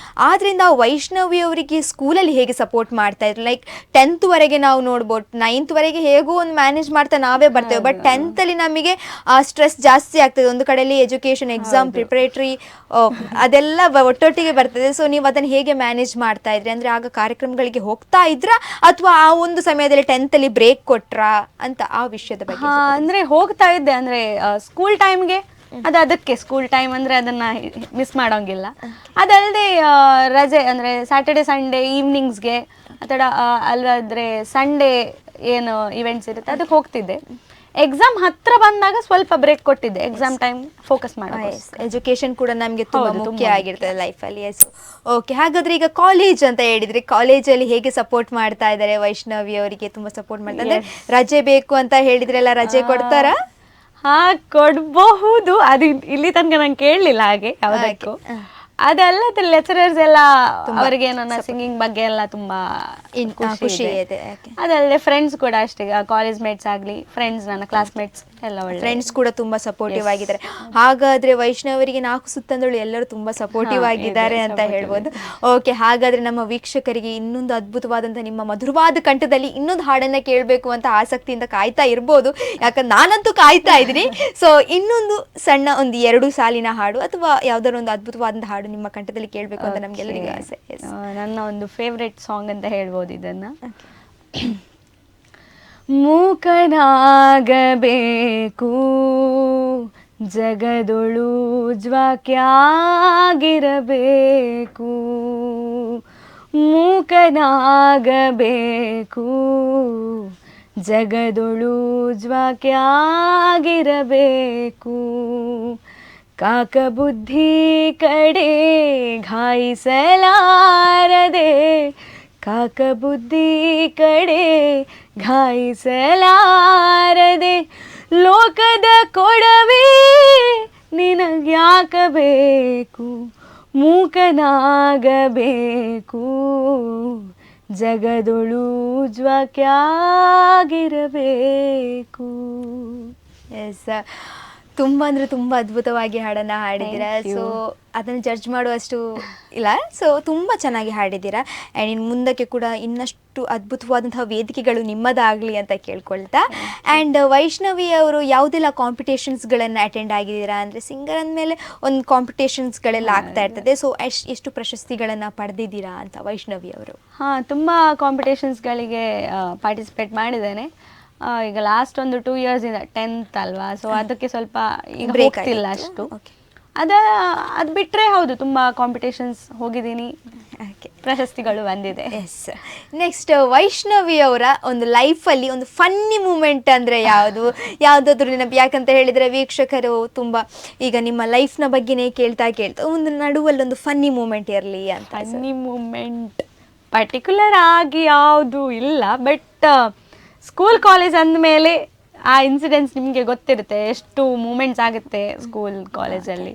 ಆದ್ರಿಂದ ವೈಷ್ಣವಿ ಅವರಿಗೆ ಸ್ಕೂಲಲ್ಲಿ ಹೇಗೆ ಸಪೋರ್ಟ್ ಮಾಡ್ತಾ ಇದ್ರು? ಲೈಕ್ 10th ವರೆಗೆ ನಾವು ನೋಡ್ಬೋದು, 9th ವರೆಗೆ ಹೇಗೂ ಒಂದು ಮ್ಯಾನೇಜ್ ಮಾಡ್ತಾ ನಾವೇ ಬರ್ತೇವೆ, ಬಟ್ 10th ಅಲ್ಲಿ ನಮಗೆ ಸ್ಟ್ರೆಸ್ ಜಾಸ್ತಿ ಆಗ್ತದೆ. ಒಂದು ಕಡೆಯಲ್ಲಿ ಎಜುಕೇಶನ್, ಎಕ್ಸಾಮ್, ಪ್ರಿಪರೇಟರಿ ಅದೆಲ್ಲ ಒಟ್ಟೊಟ್ಟಿಗೆ ಬರ್ತದೆ. ಸೊ ನೀವು ಅದನ್ನು ಹೇಗೆ ಮ್ಯಾನೇಜ್ ಮಾಡ್ತಾ ಇದ್ರಿ? ಅಂದ್ರೆ ಆಗ ಕಾರ್ಯಕ್ರಮಗಳಿಗೆ ಹೋಗ್ತಾ ಇದ್ರಾ ಅಥವಾ ಆ ಒಂದು ಸಮಯದಲ್ಲಿ 10th ಅಲ್ಲಿ ಬ್ರೇಕ್ ಕೊಟ್ರಾ ಅಂತ ಆ ವಿಷಯದ ಬಗ್ಗೆ? ಅಂದ್ರೆ ಹೋಗ್ತಾ ಇದ್ದೆ, ಅಂದ್ರೆ ಸ್ಕೂಲ್ ಟೈಮ್ಗೆ ಅದಕ್ಕೆ ಸ್ಕೂಲ್ ಟೈಮ್ ಅಂದ್ರೆ ಅದನ್ನ ಮಿಸ್ ಮಾಡೋಂಗಿಲ್ಲ. ಅದಲ್ಲದೆ ರಜೆ ಅಂದ್ರೆ ಸ್ಯಾಟರ್ಡೆ ಸಂಡೇ ಈವ್ನಿಂಗ್ಸ್ಗೆ ಅಥವಾ ಅಲ್ಲಾದ್ರೆ ಸಂಡೇ ಏನು ಇವೆಂಟ್ಸ್ ಇರುತ್ತೆ ಅದಕ್ಕೆ ಹೋಗ್ತಿದ್ದೆ. ಎಕ್ಸಾಮ್ ಹತ್ರ ಬಂದಾಗ ಸ್ವಲ್ಪ ಬ್ರೇಕ್ ಕೊಟ್ಟಿದ್ದೆ, ಎಕ್ಸಾಮ್ ಟೈಮ್ ಫೋಕಸ್ ಮಾಡೋದು. ಎಜುಕೇಶನ್ ಕೂಡ ನಮಗೆ ತುಂಬಾ ಮುಖ್ಯ ಆಗಿರ್ತದೆ ಲೈಫಲ್ಲಿ. ಎಸ್, ಓಕೆ, ಹಾಗಾದ್ರೆ ಈಗ ಕಾಲೇಜ್ ಅಂತ ಹೇಳಿದ್ರೆ ಕಾಲೇಜಲ್ಲಿ ಹೇಗೆ ಸಪೋರ್ಟ್ ಮಾಡ್ತಾ ಇದ್ದಾರೆ? ವೈಷ್ಣವಿ ಅವರಿಗೆ ತುಂಬಾ ಸಪೋರ್ಟ್ ಮಾಡ್ತಾ ಇದ್ದಾರೆ. ರಜೆ ಬೇಕು ಅಂತ ಹೇಳಿದ್ರೆಲ್ಲ ರಜೆ ಕೊಡ್ತಾರಾ? ಕೊಡಬಹುದು, ಅದು ಇಲ್ಲಿ ತನಕ ನಂಗೆ ಕೇಳಲಿಲ್ಲ ಹಾಗೆ ಯಾವುದಕ್ಕೂ. ಅದಲ್ಲದೆ ಲೆಕ್ಚರರ್ಸ್ ಎಲ್ಲ ಅವರಿಗೆ ನನ್ನ ಸಿಂಗಿಂಗ್ ಬಗ್ಗೆ ಎಲ್ಲ ತುಂಬಾ ಖುಷಿ ಇದೆ. ಅದಲ್ಲದೆ ಫ್ರೆಂಡ್ಸ್ ಕೂಡ ಅಷ್ಟೇ, ಕಾಲೇಜ್ ಮೇಟ್ಸ್ ಆಗಲಿ, ಫ್ರೆಂಡ್ಸ್, ನನ್ನ ಕ್ಲಾಸ್ಮೇಟ್ಸ್ ಎಲ್ಲ ಒಳ್ಳೆ ಫ್ರೆಂಡ್ಸ್ ಕೂಡ ತುಂಬಾ ಸಪೋರ್ಟಿವ್ ಆಗಿದ್ದಾರೆ. ಹಾಗಾದ್ರೆ ವೈಷ್ಣವರಿಗೆ 4 ಸುತ್ತಂದಳು ಎಲ್ಲರೂ ತುಂಬಾ ಸಪೋರ್ಟಿವ್ ಆಗಿದ್ದಾರೆ ಅಂತ ಹೇಳ್ಬೋದು. ಓಕೆ, ಹಾಗಾದ್ರೆ ನಮ್ಮ ವೀಕ್ಷಕರಿಗೆ ಇನ್ನೊಂದು ಅದ್ಭುತವಾದಂತಹ ನಿಮ್ಮ ಮಧುರವಾದ ಕಂಠದಲ್ಲಿ ಇನ್ನೊಂದು ಹಾಡನ್ನ ಕೇಳಬೇಕು ಅಂತ ಆಸಕ್ತಿಯಿಂದ ಕಾಯ್ತಾ ಇರ್ಬೋದು. ಯಾಕಂದ್ರೆ ನಾನಂತೂ ಕಾಯ್ತಾ ಇದ್ದೀನಿ. ಸೊ ಇನ್ನೊಂದು ಸಣ್ಣ ಒಂದು 2 ಸಾಲಿನ ಹಾಡು ಅಥವಾ ಯಾವ್ದಾದ್ರು ಒಂದು ಅದ್ಭುತವಾದ ಹಾಡು ನಿಮ್ಮ ಕಂಠದಲ್ಲಿ ಕೇಳಬೇಕು ಅಂತ ನಮ್ಗೆಲ್ಲರಿಗೂ ಆಸೆ. ನನ್ನ ಒಂದು ಫೇವ್ರೆಟ್ ಸಾಂಗ್ ಅಂತ ಹೇಳ್ಬೋದು ಇದನ್ನ. ಮೂಕನಾಗಬೇಕು ಜಗದೊಳು ಜ್ವಾಕ್ಯಾಗಿರಬೇಕು, ಮೂಕನಾಗಬೇಕು ಜಗದೊಳು ಜ್ವಾಕ್ಯಾಗಿರಬೇಕು, ಕಾಕಬುದ್ಧಿ ಕಡೆ ಘಾಯಿಸಲಾರದೆ, ಕಾಕಬುದ್ಧಿ ಕಡೆ ಘಾಯಿಸಲಾರದೆ, ಲೋಕದ ಕೊಡವೇ ನಿನಗ್ಯಾಕಬೇಕು, ಮೂಕನಾಗಬೇಕು ಜಗದೊಳು ಜ್ವಾಕ್ಯಾಗಿರಬೇಕು. ಎಸ್, ತುಂಬಾ ಅಂದ್ರೆ ತುಂಬಾ ಅದ್ಭುತವಾಗಿ ಹಾಡನ್ನ ಹಾಡಿದ್ದೀರಾ. ಸೊ ಅದನ್ನು ಜಡ್ಜ್ ಮಾಡುವಷ್ಟು ಇಲ್ಲ. ಸೊ ತುಂಬ ಚೆನ್ನಾಗಿ ಹಾಡಿದ್ದೀರಾ. ಆ್ಯಂಡ್ ಇನ್ನು ಮುಂದಕ್ಕೆ ಕೂಡ ಇನ್ನಷ್ಟು ಅದ್ಭುತವಾದಂತಹ ವೇದಿಕೆಗಳು ನಿಮ್ಮದಾಗಲಿ ಅಂತ ಕೇಳ್ಕೊಳ್ತಾ. ಆ್ಯಂಡ್ ವೈಷ್ಣವಿ ಅವರು ಯಾವುದೆಲ್ಲ ಕಾಂಪಿಟೇಷನ್ಸ್ಗಳನ್ನು ಅಟೆಂಡ್ ಆಗಿದ್ದೀರಾ? ಅಂದರೆ ಸಿಂಗರ್ ಅಂದಮೇಲೆ ಒಂದು ಕಾಂಪಿಟೇಷನ್ಸ್ಗಳೆಲ್ಲ ಆಗ್ತಾ ಇರ್ತದೆ. ಸೊ ಎಷ್ಟು ಪ್ರಶಸ್ತಿಗಳನ್ನು ಪಡೆದಿದ್ದೀರಾ ಅಂತ ವೈಷ್ಣವಿ ಅವರು? ಹಾಂ, ತುಂಬ ಕಾಂಪಿಟೇಷನ್ಸ್ಗಳಿಗೆ ಪಾರ್ಟಿಸಿಪೇಟ್ ಮಾಡಿದ್ದೇನೆ. ಈಗ ಲಾಸ್ಟ್ ಒಂದು 2 years ಇಂದ 10th ಅಲ್ವಾ, ಸೊ ಅದಕ್ಕೆ ಸ್ವಲ್ಪ ಈಗ ಹೋಗ್ತಿಲ್ಲ ಅಷ್ಟು. ಅದು ಬಿಟ್ಟರೆ ಹೌದು, ತುಂಬ ಕಾಂಪಿಟೇಷನ್ಸ್ ಹೋಗಿದ್ದೀನಿ, ಪ್ರಶಸ್ತಿಗಳು ಬಂದಿದೆ. ಎಸ್. ನೆಕ್ಸ್ಟ್, ವೈಷ್ಣವಿ ಅವರ ಒಂದು ಲೈಫಲ್ಲಿ ಒಂದು ಫನ್ನಿ ಮೂಮೆಂಟ್ ಅಂದರೆ ಯಾವುದಾದ್ರೂ ನೆನಪು? ಯಾಕಂತ ಹೇಳಿದರೆ ವೀಕ್ಷಕರು ತುಂಬ ಈಗ ನಿಮ್ಮ ಲೈಫ್ನ ಬಗ್ಗೆನೇ ಕೇಳ್ತಾ ಒಂದು ನಡುವಲ್ಲಿ ಒಂದು ಫನ್ನಿ ಮೂಮೆಂಟ್ ಇರಲಿ ಅಂತ. ಫನ್ನಿ ಮೂಮೆಂಟ್ ಪರ್ಟಿಕ್ಯುಲರ್ ಆಗಿ ಯಾವುದು ಇಲ್ಲ, ಬಟ್ ಸ್ಕೂಲ್ ಕಾಲೇಜ್ ಅಂದಮೇಲೆ ಆ ಇನ್ಸಿಡೆಂಟ್ಸ್ ನಿಮಗೆ ಗೊತ್ತಿರುತ್ತೆ, ಎಷ್ಟು ಮೂಮೆಂಟ್ಸ್ ಆಗುತ್ತೆ ಸ್ಕೂಲ್ ಕಾಲೇಜಲ್ಲಿ.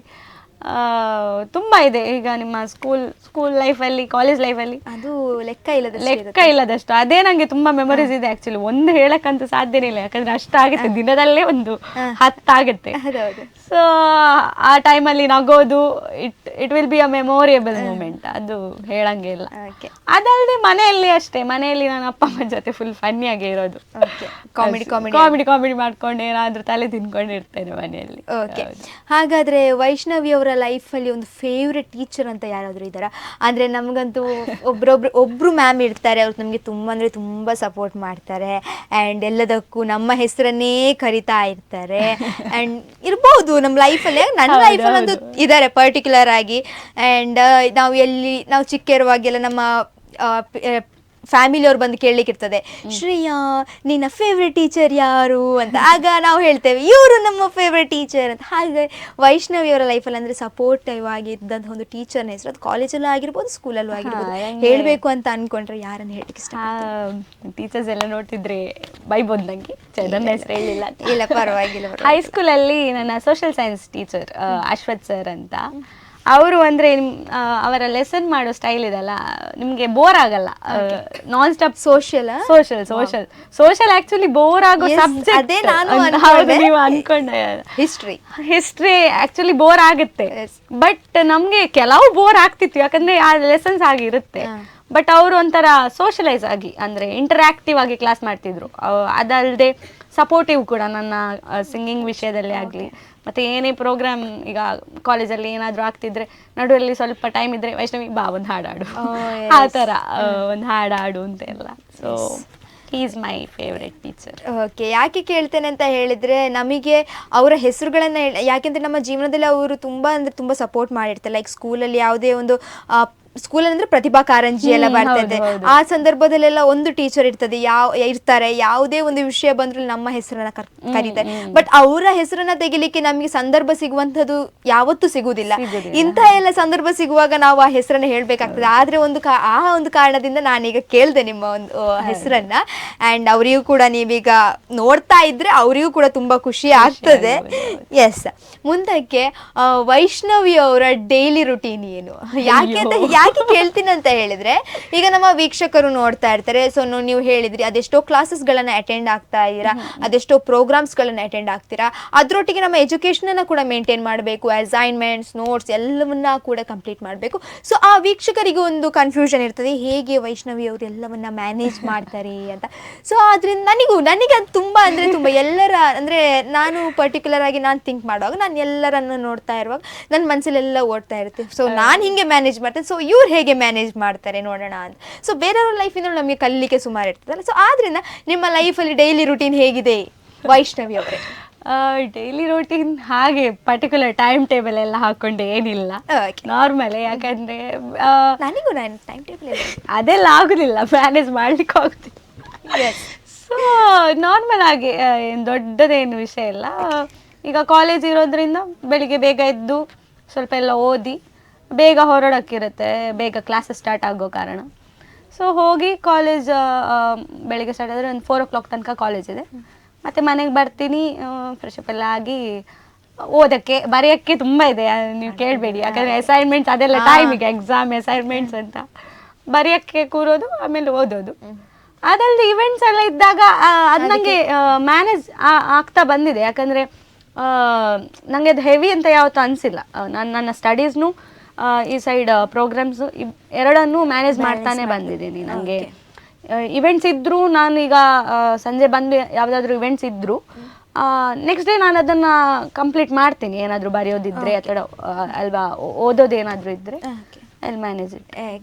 ತುಂಬ ಇದೆ. ಈಗ ನಿಮ್ಮ ಸ್ಕೂಲ್ ಲೈಫಲ್ಲಿ, ಕಾಲೇಜ್ ಲೈಫಲ್ಲಿ ಅದು ಲೆಕ್ಕ ಇಲ್ಲದಷ್ಟು. ಅದೇ ನನಗೆ ತುಂಬ ಮೆಮೊರೀಸ್ ಇದೆ ಆ್ಯಕ್ಚುಲಿ. ಒಂದು ಹೇಳಕ್ಕಂತೂ ಸಾಧ್ಯನೇ ಇಲ್ಲ, ಯಾಕಂದರೆ ಅಷ್ಟಾಗುತ್ತೆ, ದಿನದಲ್ಲೇ ಒಂದು 10 ಆಗುತ್ತೆ. ಸೊ ಆ ಟೈಮಲ್ಲಿ ನಗೋದು, it will be a memorable moment, ಅದು ಹೇಳಂಗೆ ಇಲ್ಲ. ಅದಲ್ಲದೆ ಮನೆಯಲ್ಲಿ ಅಷ್ಟೇ, ಮನೆಯಲ್ಲಿ ನನ್ನ ಅಪ್ಪ ಅಮ್ಮನ ಜೊತೆ ಫುಲ್ ಫನ್ನಿಯಾಗಿ ಇರೋದು, ಕಾಮಿಡಿ ಮಾಡ್ಕೊಂಡು ಏನಾದರೂ ತಲೆ ತಿನ್ಕೊಂಡಿರ್ತೇನೆ ಮನೆಯಲ್ಲಿ. ಓಕೆ, ಹಾಗಾದರೆ ವೈಷ್ಣವಿ ಅವರ ಲೈಫಲ್ಲಿ ಒಂದು ಫೇವ್ರೆಟ್ ಟೀಚರ್ ಅಂತ ಯಾರಾದರೂ ಇದ್ದಾರಾ? ಅಂದರೆ ನಮಗಂತೂ ಒಬ್ಬರು ಮ್ಯಾಮ್ ಇರ್ತಾರೆ, ಅವ್ರು ನಮಗೆ ತುಂಬ ಅಂದರೆ ತುಂಬ ಸಪೋರ್ಟ್ ಮಾಡ್ತಾರೆ. ಆ್ಯಂಡ್ ಎಲ್ಲದಕ್ಕೂ ನಮ್ಮ ಹೆಸರನ್ನೇ ಕರಿತಾ ಇರ್ತಾರೆ. ಆ್ಯಂಡ್ ಇರ್ಬೋದು ನಮ್ಮ ಲೈಫಲ್ಲಿ, ನನ್ನ ಲೈಫಲ್ಲಿ ಒಂದು ಇದ್ದಾರೆ ಪರ್ಟಿಕ್ಯುಲರ್ ಆಗಿ. ಆ್ಯಂಡ್ ನಾವು ಚಿಕ್ಕ ಇರುವಾಗೆಲ್ಲ ನಮ್ಮ ಫ್ಯಾಮಿಲಿಯವ್ರು ಬಂದು ಕೇಳಲಿಕ್ಕಿರ್ತದೆ, ಶ್ರೇಯಾ ನಿನ್ನ ಫೇವ್ರೆಟ್ ಟೀಚರ್ ಯಾರು ಅಂತ. ಆಗ ನಾವು ಹೇಳ್ತೇವೆ ಇವರು ನಮ್ಮ ಫೇವ್ರೆಟ್ ಟೀಚರ್ ಅಂತ. ಹಾಗೆ ವೈಷ್ಣವಿಯವರ ಲೈಫಲ್ಲಿ ಅಂದರೆ ಸಪೋರ್ಟಿವ್ ಆಗಿದ್ದಂಥ ಒಂದು ಟೀಚರ್ನ ಹೆಸರು, ಅದು ಕಾಲೇಜಲ್ಲೂ ಆಗಿರ್ಬೋದು, ಸ್ಕೂಲಲ್ಲೂ ಆಗಿರ್ಬೋದು, ಹೇಳಬೇಕು ಅಂತ ಅಂದ್ಕೊಂಡ್ರೆ ಯಾರನ್ನು ಹೇಳಲಿಕ್ಕೆ ಇಷ್ಟ? ಟೀಚರ್ಸ್ ಎಲ್ಲ ನೋಡ್ತಿದ್ರೆ ಬೈಬೋದು ನನಗೆ, ನನ್ನ ಹೆಸರು ಹೇಳಿಲ್ಲ. ಇಲ್ಲ, ಪರವಾಗಿಲ್ಲ. ಹೈಸ್ಕೂಲಲ್ಲಿ ನನ್ನ social science teacher Ashwath sir ಅಂತ. ಅವರು ಅಂದರೆ ಅವರ ಲೆಸನ್ ಮಾಡೋ ಸ್ಟೈಲ್ ಇದೆಲ್ಲ ನಿಮಗೆ ಬೋರ್ ಆಗಲ್ಲ. Non stop social actually bore ಆಗೋ ಸಬ್ಜೆಕ್ಟ್ ನೀವು ಅನ್ಕೊಂಡೆ. ಹಿಸ್ಟ್ರಿ ಆಕ್ಚುಲಿ ಬೋರ್ ಆಗುತ್ತೆ, ಬಟ್ ನಮಗೆ ಕೆಲವು ಬೋರ್ ಆಗ್ತಿತ್ತು, ಯಾಕಂದ್ರೆ ಆ ಲೆಸನ್ಸ್ ಆಗಿರುತ್ತೆ. ಬಟ್ ಅವರು ಒಂಥರ ಸೋಷಲೈಸ್ ಆಗಿ, ಅಂದರೆ ಇಂಟರಾಕ್ಟಿವ್ ಆಗಿ ಕ್ಲಾಸ್ ಮಾಡ್ತಿದ್ರು. ಅದಲ್ಲದೆ ಸಪೋರ್ಟಿವ್ ಕೂಡ ನನ್ನ ಸಿಂಗಿಂಗ್ ವಿಷಯದಲ್ಲಿ ಆಗಲಿ, ಮತ್ತು ಏನೇ ಪ್ರೋಗ್ರಾಮ್ ಈಗ ಕಾಲೇಜಲ್ಲಿ ಏನಾದರೂ ಆಗ್ತಿದ್ರೆ ನಡುವಲ್ಲಿ ಸ್ವಲ್ಪ ಟೈಮ್ ಇದ್ದರೆ ವೈಷ್ಣವಿ ಬಾ ಒಂದು ಹಾಡಾಡು, ಆ ಥರ ಒಂದು ಹಾಡಾಡು ಅಂತ ಎಲ್ಲ. So is my favourite teacher. Okay, ಯಾಕೆ ಕೇಳ್ತೇನೆ ಅಂತ ಹೇಳಿದರೆ, ನಮಗೆ ಅವರ ಹೆಸರುಗಳನ್ನು ಯಾಕೆಂದರೆ ನಮ್ಮ ಜೀವನದಲ್ಲಿ ಅವರು ತುಂಬ ಅಂದರೆ ತುಂಬ ಸಪೋರ್ಟ್ ಮಾಡಿರ್ತಾರೆ. ಲೈಕ್ ಸ್ಕೂಲಲ್ಲಿ ಯಾವುದೇ ಒಂದು ಸ್ಕೂಲ್ ಅಂದ್ರೆ ಪ್ರತಿಭಾ ಕಾರಂಜಿ ಎಲ್ಲ ಬರ್ತದೆ. ಆ ಸಂದರ್ಭದಲ್ಲೆಲ್ಲ ಒಂದು ಟೀಚರ್ ಇರ್ತದೆ, ಇರ್ತಾರೆ, ಯಾವುದೇ ಒಂದು ವಿಷಯ ಬಂದ್ರು ನಮ್ಮ ಹೆಸರನ್ನ ಕರೀತಾರೆ. ಬಟ್ ಅವರ ಹೆಸರನ್ನ ತೆಗಿಲಿಕ್ಕೆ ನಮಗೆ ಸಂದರ್ಭ ಸಿಗುವಂತದ್ದು ಯಾವತ್ತೂ ಸಿಗುವುದಿಲ್ಲ. ಇಂಥ ಎಲ್ಲ ಸಂದರ್ಭ ಸಿಗುವಾಗ ನಾವು ಆ ಹೆಸರನ್ನ ಹೇಳ್ಬೇಕಾಗ್ತದೆ. ಆದ್ರೆ ಆ ಒಂದು ಕಾರಣದಿಂದ ನಾನೀಗ ಕೇಳ್ದೆ ನಿಮ್ಮ ಒಂದು ಹೆಸರನ್ನ. ಅಂಡ್ ಅವರಿಗೂ ಕೂಡ ನೀವೀಗ ನೋಡ್ತಾ ಇದ್ರೆ ಅವರಿಗೂ ಕೂಡ ತುಂಬಾ ಖುಷಿ ಆಗ್ತದೆ. ಎಸ್, ಮುಂದಕ್ಕೆ ವೈಷ್ಣವಿ ಅವರ ಡೈಲಿ ರುಟೀನ್ ಏನು? ಯಾಕೆ ಕೇಳ್ತೀನಿ ಅಂತ ಹೇಳಿದ್ರೆ, ಈಗ ನಮ್ಮ ವೀಕ್ಷಕರು ನೋಡ್ತಾ ಇರ್ತಾರೆ. ಸೊ ನೀವು ಹೇಳಿದ್ರಿ ಅದೆಷ್ಟೋ ಕ್ಲಾಸಸ್ಗಳನ್ನ ಅಟೆಂಡ್ ಆಗ್ತಾ ಇದ್ದೀರಾ, ಅದೆಷ್ಟೋ ಪ್ರೋಗ್ರಾಮ್ಸ್ಗಳನ್ನ ಅಟೆಂಡ್ ಆಗ್ತೀರಾ, ಅದರೊಟ್ಟಿಗೆ ನಮ್ಮ ಎಜುಕೇಶನ್ ಅನ್ನ ಕೂಡ ಮೇಂಟೈನ್ ಮಾಡಬೇಕು, ಅಸೈನ್ಮೆಂಟ್ಸ್, ನೋಟ್ಸ್ ಎಲ್ಲವನ್ನ ಕೂಡ ಕಂಪ್ಲೀಟ್ ಮಾಡಬೇಕು. ಸೊ ಆ ವೀಕ್ಷಕರಿಗೆ ಒಂದು ಕನ್ಫ್ಯೂಷನ್ ಇರ್ತದೆ, ಹೇಗೆ ವೈಷ್ಣವಿ ಅವರು ಎಲ್ಲವನ್ನ ಮ್ಯಾನೇಜ್ ಮಾಡ್ತಾರೆ ಅಂತ. ಸೊ ಆದ್ರಿಂದ ನನಗೆ ಅದು ತುಂಬಾ ತುಂಬಾ ಎಲ್ಲರ ಅಂದ್ರೆ ನಾನು ಪರ್ಟಿಕ್ಯುಲರ್ ಆಗಿ ನಾನು ಥಿಂಕ್ ಮಾಡುವಾಗ ನಾನು ಎಲ್ಲರನ್ನು ನೋಡ್ತಾ ಇರುವಾಗ ನನ್ನ ಮನಸ್ಸಲ್ಲೆಲ್ಲ ಓಡ್ತಾ ಇರುತ್ತೆ. ಸೊ ನಾನು ಹಿಂಗೆ ಮ್ಯಾನೇಜ್ ಮಾಡ್ತೇನೆ, ಸೊ ಇವ್ರು ಹೇಗೆ ಮ್ಯಾನೇಜ್ ಮಾಡ್ತಾರೆ ನೋಡೋಣ ಅಂತ. ಸೊ ಬೇರೆಯವ್ರ ಲೈಫಿಂದ ನಮಗೆ ಕಲಿಲಿಕ್ಕೆ ಸುಮಾರು ಇರ್ತದಲ್ಲ. ಸೊ ಆದ್ರಿಂದ ನಿಮ್ಮ ಲೈಫಲ್ಲಿ ಡೈಲಿ ರುಟೀನ್ ಹೇಗಿದೆ ವೈಷ್ಣವಿ ಅವರೇ? ಡೈಲಿ ರೂಟೀನ್ ಹಾಗೆ ಪರ್ಟಿಕ್ಯುಲರ್ ಟೈಮ್ ಟೇಬಲ್ ಎಲ್ಲ ಹಾಕೊಂಡು ಏನಿಲ್ಲ, ನಾರ್ಮಲ್. ಯಾಕಂದ್ರೆ ನನಗೂ ಟೈಮ್ ಟೇಬಲ್ ಅದೆಲ್ಲ ಆಗುದಿಲ್ಲ, ಮ್ಯಾನೇಜ್ ಮಾಡ್ಲಿಕ್ಕೆ ಆಗುದಿಲ್ಲ. ಸೊ ನಾರ್ಮಲ್ ಆಗಿ ಏನು ದೊಡ್ಡದೇನು ವಿಷಯ ಇಲ್ಲ. ಈಗ ಕಾಲೇಜ್ ಇರೋದ್ರಿಂದ ಬೆಳಿಗ್ಗೆ ಬೇಗ ಎದ್ದು ಸ್ವಲ್ಪ ಎಲ್ಲ ಓದಿ ಬೇಗ ಹೊರಡೋಕ್ಕಿರುತ್ತೆ, ಬೇಗ ಕ್ಲಾಸಸ್ ಸ್ಟಾರ್ಟ್ ಆಗೋ ಕಾರಣ. ಸೊ ಹೋಗಿ ಕಾಲೇಜ್ ಬೆಳಿಗ್ಗೆ ಸ್ಟಾರ್ಟ್ ಆದರೆ ಒಂದು 4 o'clock ತನಕ ಕಾಲೇಜ್ ಇದೆ. ಮತ್ತು ಮನೆಗೆ ಬರ್ತೀನಿ, ಫ್ರೆಶ್ ಅಪ್ ಎಲ್ಲ ಆಗಿ ಓದೋಕ್ಕೆ ಬರೆಯೋಕ್ಕೆ ತುಂಬ ಇದೆ, ನೀವು ಕೇಳಬೇಡಿ. ಯಾಕಂದರೆ ಅಸೈನ್ಮೆಂಟ್ಸ್ ಅದೆಲ್ಲ ಟೈಮಿಗೆ, ಎಕ್ಸಾಮ್ ಅಸೈನ್ಮೆಂಟ್ಸ್ ಅಂತ ಬರೆಯೋಕ್ಕೆ ಕೂರೋದು, ಆಮೇಲೆ ಓದೋದು. ಅದಲ್ಲದೆ ಇವೆಂಟ್ಸ್ ಎಲ್ಲ ಇದ್ದಾಗ ಅದು ನನಗೆ ಮ್ಯಾನೇಜ್ ಆಗ್ತಾ ಬಂದಿದೆ. ಯಾಕಂದರೆ ನನಗೆ ಅದು ಹೆವಿ ಅಂತ ಯಾವತ್ತೂ ಅನಿಸಿಲ್ಲ. ನನ್ನ ಸ್ಟಡೀಸ್ನು ಈ ಸೈಡ್ ಪ್ರೋಗ್ರಾಮ್ಸು ಎರಡನ್ನೂ ಮ್ಯಾನೇಜ್ ಮಾಡ್ತಾನೆ ಬಂದಿದ್ದೀನಿ. ನನಗೆ ಇವೆಂಟ್ಸ್ ಇದ್ದರೂ ನಾನು ಈಗ ಸಂಜೆ ಬಂದು ಯಾವುದಾದ್ರೂ ಇವೆಂಟ್ಸ್ ಇದ್ದರೂ ನೆಕ್ಸ್ಟ್ ಡೇ ನಾನು ಅದನ್ನು ಕಂಪ್ಲೀಟ್ ಮಾಡ್ತೀನಿ. ಏನಾದರೂ ಬರೆಯೋದಿದ್ರೆ ಅಥವಾ ಅಲ್ವಾ ಓದೋದೇನಾದರೂ ಇದ್ದರೆ ಅಲ್ಲಿ ಮ್ಯಾನೇಜ್ ಇಟ್.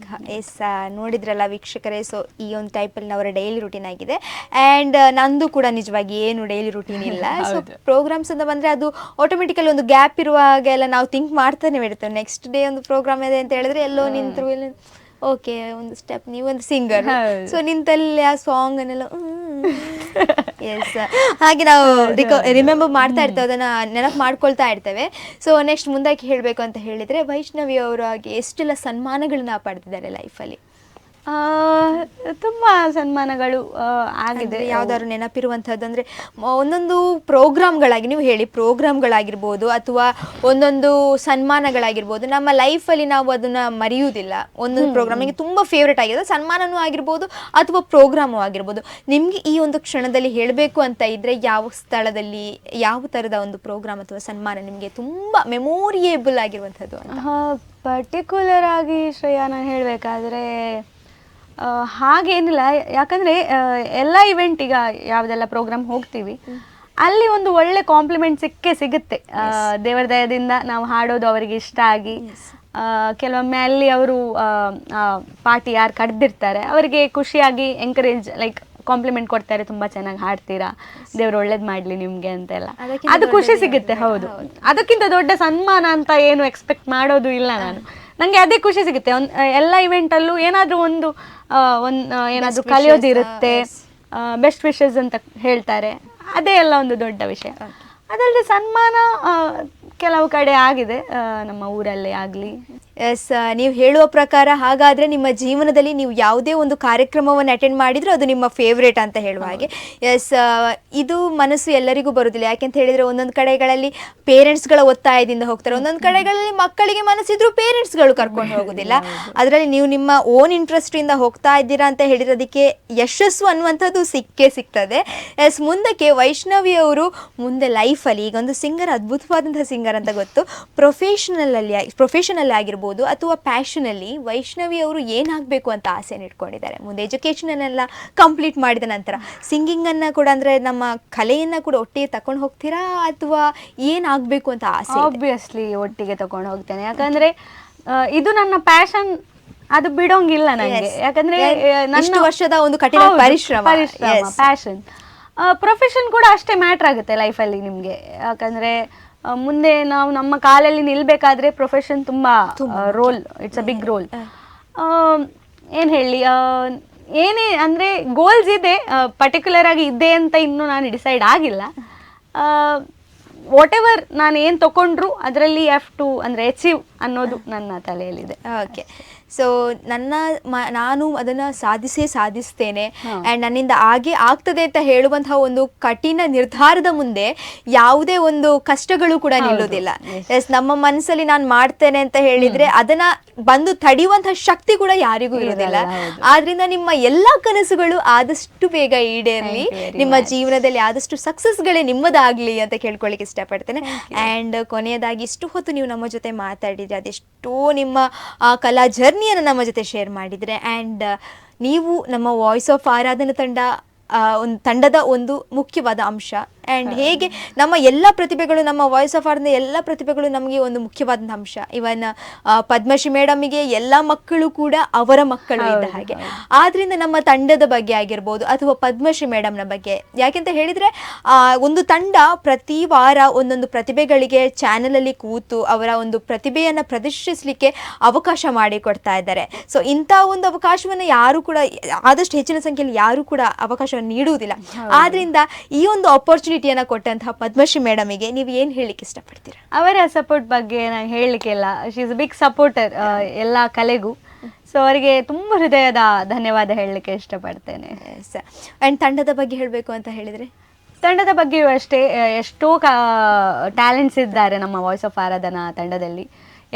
ಎಸ್, ನೋಡಿದ್ರಲ್ಲ ವೀಕ್ಷಕರೇ. ಸೊ ಈ ಒಂದು ಟೈಪಲ್ಲಿ ಅವರ ಡೈಲಿ ರುಟೀನ್ ಆಗಿದೆ. ಆ್ಯಂಡ್ ನಂದು ಕೂಡ ನಿಜವಾಗಿ ಏನು ಡೈಲಿ ರುಟೀನ್ ಇಲ್ಲ. ಸೊ ಪ್ರೋಗ್ರಾಮ್ಸ್ ಅಂತ ಬಂದರೆ ಅದು ಆಟೋಮೆಟಿಕಲಿ ಒಂದು ಗ್ಯಾಪ್ ಇರುವಾಗೆಲ್ಲ ನಾವು ಥಿಂಕ್ ಮಾಡ್ತಾನೆ ಇರ್ತೇವೆ. ನೆಕ್ಸ್ಟ್ ಡೇ ಒಂದು ಪ್ರೋಗ್ರಾಮ್ ಇದೆ ಅಂತ ಹೇಳಿದ್ರೆ ಎಲ್ಲೋ ನಿಂತರು ಓಕೆ ಒಂದು ಸ್ಟೆಪ್, ನೀವೊಂದು ಸಿಂಗರ್, ಸೊ ನಿಂತಲ್ಲಿ ಆ ಸಾಂಗ್ ಅನ್ನೆಲ್ಲ ಎಸ್ ಹಾಗೆ ನಾವು ರಿಮೆಂಬರ್ ಮಾಡ್ತಾ ಇರ್ತೇವೆ, ಅದನ್ನು ನೆನಪು ಮಾಡ್ಕೊಳ್ತಾ ಇರ್ತೇವೆ. ಸೊ ನೆಕ್ಸ್ಟ್ ಮುಂದಕ್ಕೆ ಹೇಳಬೇಕು ಅಂತ ಹೇಳಿದರೆ, ವೈಷ್ಣವಿ ಅವರಾಗಿ ಎಷ್ಟೆಲ್ಲ ಸನ್ಮಾನಗಳನ್ನ ಪಡೆದಿದ್ದಾರೆ ಲೈಫಲ್ಲಿ? ತುಂಬ ಸನ್ಮಾನಗಳು ಆಗಿದೆ. ಯಾವ್ದಾದ್ರು ನೆನಪಿರುವಂಥದ್ದು ಅಂದರೆ ಒಂದೊಂದು ಪ್ರೋಗ್ರಾಮ್ಗಳಾಗಿ ನೀವು ಹೇಳಿ, ಪ್ರೋಗ್ರಾಮ್ಗಳಾಗಿರ್ಬೋದು ಅಥವಾ ಒಂದೊಂದು ಸನ್ಮಾನಗಳಾಗಿರ್ಬೋದು, ನಮ್ಮ ಲೈಫಲ್ಲಿ ನಾವು ಅದನ್ನು ಮರೆಯುವುದಿಲ್ಲ. ಒಂದೊಂದು ಪ್ರೋಗ್ರಾಮ್ ನಿಮಗೆ ತುಂಬ ಫೇವ್ರೇಟ್ ಆಗಿದೆ, ಸನ್ಮಾನವೂ ಆಗಿರ್ಬೋದು ಅಥವಾ ಪ್ರೋಗ್ರಾಮು ಆಗಿರ್ಬೋದು. ನಿಮಗೆ ಈ ಒಂದು ಕ್ಷಣದಲ್ಲಿ ಹೇಳಬೇಕು ಅಂತ ಇದ್ದರೆ ಯಾವ ಸ್ಥಳದಲ್ಲಿ ಯಾವ ಥರದ ಒಂದು ಪ್ರೋಗ್ರಾಮ್ ಅಥವಾ ಸನ್ಮಾನ ನಿಮಗೆ ತುಂಬ ಮೆಮೋರಿಯೇಬಲ್ ಆಗಿರುವಂಥದ್ದು ಅಂತ? ಪರ್ಟಿಕ್ಯುಲರ್ ಆಗಿ ಶ್ರೇಯಾ ನಾನು ಹೇಳಬೇಕಾದ್ರೆ ಹಾಗೇನಿಲ್ಲ. ಯಾಕಂದರೆ ಎಲ್ಲ ಇವೆಂಟ್ ಈಗ ಯಾವುದೆಲ್ಲ ಪ್ರೋಗ್ರಾಮ್ ಹೋಗ್ತೀವಿ ಅಲ್ಲಿ ಒಂದು ಒಳ್ಳೆ ಕಾಂಪ್ಲಿಮೆಂಟ್ ಸಿಗುತ್ತೆ. ದೇವರ ದಯದಿಂದ ನಾವು ಹಾಡೋದು ಅವರಿಗೆ ಇಷ್ಟ ಆಗಿ, ಕೆಲವೊಮ್ಮೆ ಅಲ್ಲಿ ಅವರು ಪಾರ್ಟಿ ಯಾರು ಕರೆದಿರ್ತಾರೆ ಅವರಿಗೆ ಖುಷಿಯಾಗಿ ಎಂಕರೇಜ್ ಲೈಕ್ ಕಾಂಪ್ಲಿಮೆಂಟ್ ಕೊಡ್ತಾರೆ, ತುಂಬ ಚೆನ್ನಾಗಿ ಹಾಡ್ತೀರಾ, ದೇವ್ರು ಒಳ್ಳೇದು ಮಾಡಲಿ ನಿಮಗೆ ಅಂತೆಲ್ಲ, ಅದು ಖುಷಿ ಸಿಗುತ್ತೆ. ಹೌದು, ಅದಕ್ಕಿಂತ ದೊಡ್ಡ ಸನ್ಮಾನ ಅಂತ ಏನು ಎಕ್ಸ್ಪೆಕ್ಟ್ ಮಾಡೋದು ಇಲ್ಲ ನಾನು. ನನಗೆ ಅದೇ ಖುಷಿ ಸಿಗುತ್ತೆ. ಎಲ್ಲ ಇವೆಂಟಲ್ಲೂ ಏನಾದರೂ ಒಂದು ಏನಾದರೂ ಕಲಿಯೋದಿರುತ್ತೆ, ಬೆಸ್ಟ್ ವಿಶಸ್ ಅಂತ ಹೇಳ್ತಾರೆ, ಅದೇ ಎಲ್ಲ ಒಂದು ದೊಡ್ಡ ವಿಷಯ. ಅದಲ್ಲದೆ ಸನ್ಮಾನ ಕೆಲವು ಕಡೆ ಆಗಿದೆ, ನಮ್ಮ ಊರಲ್ಲೇ ಆಗಲಿ. ಎಸ್, ನೀವು ಹೇಳುವ ಪ್ರಕಾರ ಹಾಗಾದರೆ ನಿಮ್ಮ ಜೀವನದಲ್ಲಿ ನೀವು ಯಾವುದೇ ಒಂದು ಕಾರ್ಯಕ್ರಮವನ್ನು ಅಟೆಂಡ್ ಮಾಡಿದರೂ ಅದು ನಿಮ್ಮ ಫೇವ್ರೇಟ್ ಅಂತ ಹೇಳುವ ಹಾಗೆ. ಎಸ್, ಇದು ಮನಸ್ಸು ಎಲ್ಲರಿಗೂ ಬರೋದಿಲ್ಲ. ಯಾಕೆಂತ ಹೇಳಿದರೆ ಒಂದೊಂದು ಕಡೆಗಳಲ್ಲಿ ಪೇರೆಂಟ್ಸ್ಗಳ ಒತ್ತಾಯದಿಂದ ಹೋಗ್ತಾರೆ, ಒಂದೊಂದು ಕಡೆಗಳಲ್ಲಿ ಮಕ್ಕಳಿಗೆ ಮನಸ್ಸಿದ್ರೂ ಪೇರೆಂಟ್ಸ್ಗಳು ಕರ್ಕೊಂಡು ಹೋಗೋದಿಲ್ಲ. ಅದರಲ್ಲಿ ನೀವು ನಿಮ್ಮ ಓನ್ ಇಂಟ್ರೆಸ್ಟಿಂದ ಹೋಗ್ತಾ ಇದ್ದೀರಾ ಅಂತ ಹೇಳಿರೋದಕ್ಕೆ ಯಶಸ್ಸು ಅನ್ನುವಂಥದ್ದು ಸಿಗ್ತದೆ. ಎಸ್, ಮುಂದಕ್ಕೆ ವೈಷ್ಣವಿ ಅವರು ಮುಂದೆ ಲೈಫಲ್ಲಿ ಈಗ ಒಂದು ಸಿಂಗರ್, ಅದ್ಭುತವಾದಂಥ ಸಿಂಗರ್ ಅಂತ ಗೊತ್ತು, ಪ್ರೊಫೆಷನಲ್ಲಿ ಆಗಿರ್ಬೋದು ಅಥವಾ ಪ್ಯಾಷನಲ್ಲಿ ವೈಷ್ಣವಿ ಅವರು ಏನಾಗಬೇಕು ಅಂತ ಆಸೆಯನ್ನು ಇಟ್ಕೊಂಡಿದ್ದಾರೆ. ಮುಂದೆ ಎಜುಕೇಷನನ್ನೆಲ್ಲ ಕಂಪ್ಲೀಟ್ ಮಾಡಿದ ನಂತರ ಸಿಂಗಿಂಗನ್ನು ಕೂಡ ಅಂದರೆ ನಮ್ಮ ಕಲೆಯನ್ನು ಕೂಡ ಒಟ್ಟಿಗೆ ತಗೊಂಡು ಹೋಗ್ತೀರಾ ಅಥವಾ ಏನಾಗಬೇಕು ಅಂತ ಆಸೆ? ಆಬ್ವಿಯಸ್ಲಿ ಒಟ್ಟಿಗೆ ತಗೊಂಡು ಹೋಗ್ತೇನೆ. ಯಾಕಂದರೆ ಇದು ನನ್ನ ಪ್ಯಾಷನ್, ಅದು ಬಿಡೋಂಗಿಲ್ಲ ನನಗೆ. ಯಾಕಂದರೆ ನನ್ನ ವರ್ಷದ ಒಂದು ಕಠಿಣ ಪರಿಶ್ರಮ, ಪ್ಯಾಷನ್. ಪ್ರೊಫೆಷನ್ ಕೂಡ ಅಷ್ಟೇ ಮ್ಯಾಟ್ರ್ ಆಗುತ್ತೆ ಲೈಫಲ್ಲಿ ನಿಮಗೆ. ಯಾಕಂದರೆ ಮುಂದೆ ನಾವು ನಮ್ಮ ಕಾಲಲ್ಲಿ ನಿಲ್ಬೇಕಾದ್ರೆ ಪ್ರೊಫೆಷನ್ ತುಂಬ role, it's a big role. ಏನು ಹೇಳಿ, ಏನೇ ಅಂದರೆ ಗೋಲ್ಸ್ ಇದೆ, ಪರ್ಟಿಕ್ಯುಲರ್ ಆಗಿ ಇದೆ ಅಂತ ಇನ್ನೂ ನಾನು ಡಿಸೈಡ್ ಆಗಿಲ್ಲ. ವಾಟ್ ಎವರ್ ನಾನು ಏನು ತಗೊಂಡ್ರು ಅದರಲ್ಲಿ ಹ್ಯಾವ್ ಟು ಅಂದರೆ ಅಚೀವ್ ಅನ್ನೋದು ನನ್ನ ತಲೆಯಲ್ಲಿದೆ. ಓಕೆ, ಸೊ ನಾನು ಅದನ್ನು ಸಾಧಿಸ್ತೇನೆ ಆ್ಯಂಡ್ ನನ್ನಿಂದ ಆಗ್ತದೆ ಅಂತ ಹೇಳುವಂತಹ ಒಂದು ಕಠಿಣ ನಿರ್ಧಾರದ ಮುಂದೆ ಯಾವುದೇ ಒಂದು ಕಷ್ಟಗಳು ಕೂಡ ನಿಲ್ಲುವುದಿಲ್ಲ. ಎಸ್, ನಮ್ಮ ಮನಸ್ಸಲ್ಲಿ ನಾನು ಮಾಡ್ತೇನೆ ಅಂತ ಹೇಳಿದ್ರೆ ಅದನ್ನ ಬಂದು ತಡೆಯುವಂತಹ ಶಕ್ತಿ ಕೂಡ ಯಾರಿಗೂ ಇರೋದಿಲ್ಲ. ಆದ್ರಿಂದ ನಿಮ್ಮ ಎಲ್ಲ ಕನಸುಗಳು ಆದಷ್ಟು ಬೇಗ ಈಡೇರಲಿ, ನಿಮ್ಮ ಜೀವನದಲ್ಲಿ ಆದಷ್ಟು ಸಕ್ಸಸ್ಗಳೇ ನಿಮ್ಮದಾಗ್ಲಿ ಅಂತ ಕೇಳ್ಕೊಳ್ಳಿಕ್ಕೆ ಇಷ್ಟಪಡ್ತೇನೆ. ಆ್ಯಂಡ್ ಕೊನೆಯದಾಗಿ ಇಷ್ಟು ಹೊತ್ತು ನೀವು ನಮ್ಮ ಜೊತೆ ಮಾತಾಡಿದ್ರೆ, ಅದೆಷ್ಟೋ ನಿಮ್ಮ ಕಲಾ ಜರ್ನಿಯನ್ನು ನಮ್ಮ ಜೊತೆ ಶೇರ್ ಮಾಡಿದರೆ, ಆ್ಯಂಡ್ ನೀವು ನಮ್ಮ ವಾಯ್ಸ್ ಆಫ್ ಆರಾಧನಾ ತಂಡದ ಒಂದು ಮುಖ್ಯವಾದ ಅಂಶ. ಆ್ಯಂಡ್ ಹೇಗೆ ನಮ್ಮ ಎಲ್ಲ ಪ್ರತಿಭೆಗಳು, ನಮ್ಮ ವಾಯ್ಸ್ ಆಫ್ ಆರಾಧನೆ ಎಲ್ಲ ಪ್ರತಿಭೆಗಳು ನಮಗೆ ಒಂದು ಮುಖ್ಯವಾದ ಅಂಶ. ಇವನ್ ಪದ್ಮಶ್ರೀ ಮೇಡಮಿಗೆ ಎಲ್ಲ ಮಕ್ಕಳು ಕೂಡ ಅವರ ಮಕ್ಕಳು ಇದ್ದ ಹಾಗೆ. ಆದ್ರಿಂದ ನಮ್ಮ ತಂಡದ ಬಗ್ಗೆ ಆಗಿರ್ಬೋದು ಅಥವಾ ಪದ್ಮಶ್ರೀ ಮೇಡಮ್ನ ಬಗ್ಗೆ, ಯಾಕೆಂತ ಹೇಳಿದರೆ ಒಂದು ತಂಡ ಪ್ರತಿ ವಾರ ಒಂದೊಂದು ಪ್ರತಿಭೆಗಳಿಗೆ ಚಾನಲಲ್ಲಿ ಕೂತು ಅವರ ಒಂದು ಪ್ರತಿಭೆಯನ್ನು ಪ್ರದರ್ಶಿಸಲಿಕ್ಕೆ ಅವಕಾಶ ಮಾಡಿಕೊಡ್ತಾ ಇದ್ದಾರೆ. ಸೊ ಇಂಥ ಒಂದು ಅವಕಾಶವನ್ನು ಯಾರು ಕೂಡ, ಆದಷ್ಟು ಹೆಚ್ಚಿನ ಸಂಖ್ಯೆಯಲ್ಲಿ ಯಾರು ಕೂಡ ಅವಕಾಶವನ್ನು ನೀಡುವುದಿಲ್ಲ. ಆದ್ರಿಂದ ಈ ಒಂದು ಆಪರ್ಚುನಿಟಿಯನ್ನು ಕೊಟ್ಟಂತಹ ಪದ್ಮಶ್ರೀ ಮೇಡಮಿಗೆ ನೀವು ಏನು ಹೇಳಲಿಕ್ಕೆ ಇಷ್ಟಪಡ್ತೀರಾ? ಅವರ ಸಪೋರ್ಟ್ ಬಗ್ಗೆ ನಾನು ಹೇಳಲಿಕ್ಕಿಲ್ಲ. She is a big supporter ಎಲ್ಲ ಕಲೆಗೂ. ಸೊ ಅವರಿಗೆ ತುಂಬ ಹೃದಯದ ಧನ್ಯವಾದ ಹೇಳಲಿಕ್ಕೆ ಇಷ್ಟಪಡ್ತೇನೆ. ಆ್ಯಂಡ್ ತಂಡದ ಬಗ್ಗೆ ಹೇಳಬೇಕು ಅಂತ ಹೇಳಿದರೆ, ತಂಡದ ಬಗ್ಗೆಯೂ ಅಷ್ಟೇ, ಎಷ್ಟೋ ಟ್ಯಾಲೆಂಟ್ಸ್ ಇದ್ದಾರೆ ನಮ್ಮ ವಾಯ್ಸ್ ಆಫ್ ಆರಾಧನಾ ತಂಡದಲ್ಲಿ.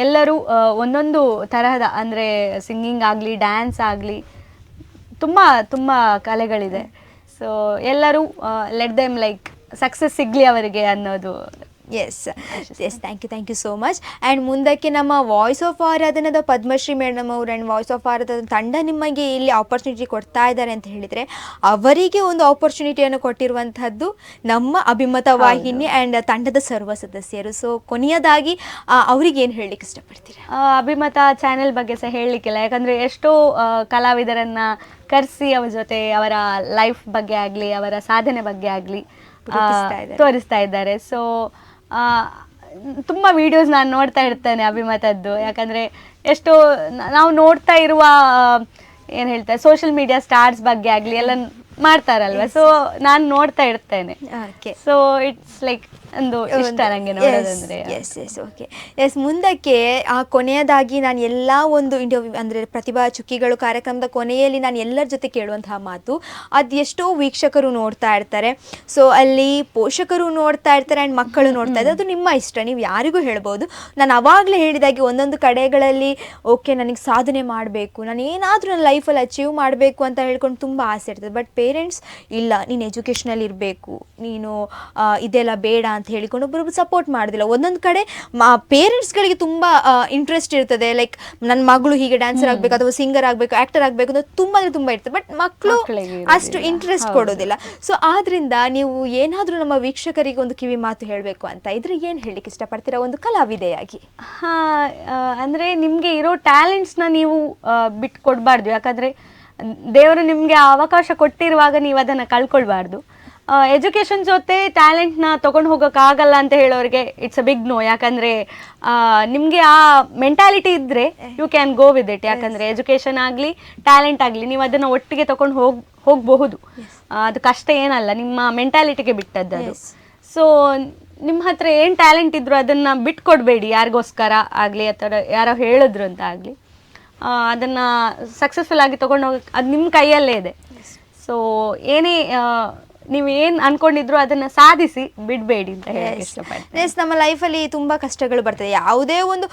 ಎಲ್ಲರೂ ಒಂದೊಂದು ತರಹದ ಅಂದರೆ ಸಿಂಗಿಂಗ್ ಆಗಲಿ, ಡ್ಯಾನ್ಸ್ ಆಗಲಿ, ತುಂಬ ತುಂಬ ಕಲೆಗಳಿದೆ. ಸೊ ಎಲ್ಲರೂ ಲೆಟ್ ದೆಮ್ ಲೈಕ್ ಸಕ್ಸಸ್ ಸಿಗಲಿ ಅವರಿಗೆ ಅನ್ನೋದು. Yes, thank you so much. And ಮುಂದಕ್ಕೆ ನಮ್ಮ ವಾಯ್ಸ್ ಆಫ್ ಆರಾಧನದ ಪದ್ಮಶ್ರೀ ಮೇಡಮ್ ಅವರು ಆ್ಯಂಡ್ ವಾಯ್ಸ್ ಆಫ್ ಆರಾಧನದ ತಂಡ ನಿಮಗೆ ಇಲ್ಲಿ ಆಪರ್ಚುನಿಟಿ ಕೊಡ್ತಾ ಇದ್ದಾರೆ ಅಂತ ಹೇಳಿದರೆ, ಅವರಿಗೆ ಒಂದು ಆಪರ್ಚುನಿಟಿಯನ್ನು ಕೊಟ್ಟಿರುವಂಥದ್ದು ನಮ್ಮ ಅಭಿಮತ ವಾಹಿನಿ ಆ್ಯಂಡ್ ತಂಡದ ಸರ್ವ ಸದಸ್ಯರು. ಸೊ ಕೊನೆಯದಾಗಿ ಅವ್ರಿಗೆ ಏನು ಹೇಳಲಿಕ್ಕೆ ಇಷ್ಟಪಡ್ತೀರಾ? ಅಭಿಮತ ಚಾನೆಲ್ ಬಗ್ಗೆ ಸಹ ಹೇಳಲಿಕ್ಕಿಲ್ಲ, ಯಾಕಂದರೆ ಎಷ್ಟೋ ಕಲಾವಿದರನ್ನು ಕರೆಸಿ ಅವರ ಜೊತೆ ಅವರ ಲೈಫ್ ಬಗ್ಗೆ ಆಗಲಿ, ಅವರ ಸಾಧನೆ ಬಗ್ಗೆ ಆಗಲಿ ತೋರಿಸ್ತಾ ಇದ್ದಾರೆ. ಸೊ ತುಂಬ ವಿಡಿಯೋಸ್ ನಾನು ನೋಡ್ತಾ ಇರ್ತೇನೆ ಅಭಿಮತದ್ದು, ಯಾಕಂದರೆ ಎಷ್ಟೋ ನಾವು ನೋಡ್ತಾ ಇರುವ ಏನು ಹೇಳ್ತಾರೆ ಸೋಷಿಯಲ್ ಮೀಡಿಯಾ ಸ್ಟಾರ್ಸ್ ಬಗ್ಗೆ ಆಗಲಿ ಎಲ್ಲ ಮಾಡ್ತಾರಲ್ವ. ಸೊ ನಾನು ನೋಡ್ತಾ ಇರ್ತೇನೆ. ಸೊ ಇಟ್ಸ್ ಲೈಕ್ ಒಂದು ಇಷ್ಟ ನನಗೆ ನೋಡೋದಂದ್ರೆ. ಎಸ್, ಮುಂದಕ್ಕೆ ಕೊನೆಯದಾಗಿ ನಾನು ಎಲ್ಲ ಒಂದು ಇಂಟರ್ವ್ಯೂ ಅಂದರೆ ಪ್ರತಿಭಾ ಚುಕ್ಕಿಗಳು ಕಾರ್ಯಕ್ರಮದ ಕೊನೆಯಲ್ಲಿ ನಾನು ಎಲ್ಲರ ಜೊತೆ ಕೇಳುವಂತಹ ಮಾತು, ಅದೆಷ್ಟೋ ವೀಕ್ಷಕರು ನೋಡ್ತಾ ಇರ್ತಾರೆ. ಸೊ ಅಲ್ಲಿ ಪೋಷಕರು ನೋಡ್ತಾ ಇರ್ತಾರೆ ಆ್ಯಂಡ್ ಮಕ್ಕಳು ನೋಡ್ತಾ ಇದ್ದಾರೆ. ಅದು ನಿಮ್ಮ ಇಷ್ಟ, ನೀವು ಯಾರಿಗೂ ಹೇಳ್ಬೋದು. ನಾನು ಆವಾಗಲೇ ಹೇಳಿದಾಗೆ ಒಂದೊಂದು ಕಡೆಗಳಲ್ಲಿ ಓಕೆ ನನಗೆ ಸಾಧನೆ ಮಾಡಬೇಕು, ನಾನು ಏನಾದರೂ ನನ್ನ ಲೈಫಲ್ಲಿ ಅಚೀವ್ ಮಾಡಬೇಕು ಅಂತ ಹೇಳ್ಕೊಂಡು ತುಂಬ ಆಸೆ ಇರ್ತದೆ. ಬಟ್ ಪೇರೆಂಟ್ಸ್ ಇಲ್ಲ, ನೀನು ಎಜುಕೇಷನಲ್ಲಿ ಇರಬೇಕು, ನೀನು ಇದೆಲ್ಲ ಬೇಡ ಅಂತ ಹೇಳಿಕೊಂಡು ಒಬ್ಬರೊಬ್ಬರು ಸಪೋರ್ಟ್ ಮಾಡೋದಿಲ್ಲ. ಒಂದೊಂದು ಕಡೆ ಪೇರೆಂಟ್ಸ್ಗಳಿಗೆ ತುಂಬ ಇಂಟ್ರೆಸ್ಟ್ ಇರ್ತದೆ, ಲೈಕ್ ನನ್ನ ಮಗಳು ಹೀಗೆ ಡ್ಯಾನ್ಸರ್ ಆಗಬೇಕು ಅಥವಾ ಸಿಂಗರ್ ಆಗಬೇಕು, ಆ್ಯಕ್ಟರ್ ಆಗಬೇಕು ಅಂತ ತುಂಬ ಇರ್ತದೆ. ಬಟ್ ಮಕ್ಕಳು ಅಷ್ಟು ಇಂಟ್ರೆಸ್ಟ್ ಕೊಡೋದಿಲ್ಲ. ಸೊ ಆದ್ರಿಂದ ನೀವು ಏನಾದರೂ ನಮ್ಮ ವೀಕ್ಷಕರಿಗೆ ಒಂದು ಕಿವಿ ಮಾತು ಹೇಳಬೇಕು ಅಂತ ಇದ್ರೆ ಏನು ಹೇಳಲಿಕ್ಕೆ ಇಷ್ಟಪಡ್ತೀರಾ ಒಂದು ಕಲಾವಿದೆಯಾಗಿ? ಅಂದರೆ ನಿಮಗೆ ಇರೋ ಟ್ಯಾಲೆಂಟ್ಸ್ನ ನೀವು ಬಿಟ್ಟು ಕೊಡಬಾರ್ದು. ಯಾಕಂದರೆ ದೇವರು ನಿಮಗೆ ಆ ಅವಕಾಶ ಕೊಟ್ಟಿರುವಾಗ ನೀವು ಅದನ್ನು ಕಳ್ಕೊಳ್ಬಾರ್ದು. ಎಜುಕೇಷನ್ ಜೊತೆ ಟ್ಯಾಲೆಂಟ್ನ ತೊಗೊಂಡು ಹೋಗೋಕ್ಕಾಗಲ್ಲ ಅಂತ ಹೇಳೋರಿಗೆ ಇಟ್ಸ್ ಅ ಬಿಗ್ ನೋ. ಯಾಕಂದರೆ ನಿಮಗೆ ಆ ಮೆಂಟ್ಯಾಲಿಟಿ ಇದ್ದರೆ you can go with it. ಯಾಕಂದರೆ ಎಜುಕೇಷನ್ ಆಗಲಿ ಟ್ಯಾಲೆಂಟ್ ಆಗಲಿ ನೀವು ಅದನ್ನು ಒಟ್ಟಿಗೆ ತೊಗೊಂಡು ಹೋಗಬಹುದು. ಅದು ಕಷ್ಟ ಏನಲ್ಲ, ನಿಮ್ಮ ಮೆಂಟ್ಯಾಲಿಟಿಗೆ ಬಿಟ್ಟದ್ದು ಅದು. ಸೊ ನಿಮ್ಮ ಹತ್ರ ಏನು ಟ್ಯಾಲೆಂಟ್ ಇದ್ದರೂ ಅದನ್ನು ಬಿಟ್ಕೊಡ್ಬೇಡಿ ಯಾರಿಗೋಸ್ಕರ ಆಗಲಿ ಅಥವಾ ಯಾರೋ ಹೇಳಿದ್ರು ಅಂತ ಆಗಲಿ. ಅದನ್ನು ಸಕ್ಸಸ್ಫುಲ್ ಆಗಿ ತೊಗೊಂಡು ಹೋಗೋಕ್ಕೆ ಅದು ನಿಮ್ಮ ಕೈಯಲ್ಲೇ ಇದೆ. ಸೊ ಏನೇ ನೀವು ಏನು ಅನ್ಕೊಂಡಿದ್ರು ಅದನ್ನು ಸಾಧಿಸಿ ಬಿಡಬೇಡಿ ಅಂತ ಹೇಳಕ್ಕೆ ಇಷ್ಟಪಡ್ತೀನಿ. ನಮ್ಮ ಲೈಫಲ್ಲಿ ತುಂಬ ಕಷ್ಟಗಳು ಬರ್ತದೆ. ಯಾವುದೇ ಒಂದು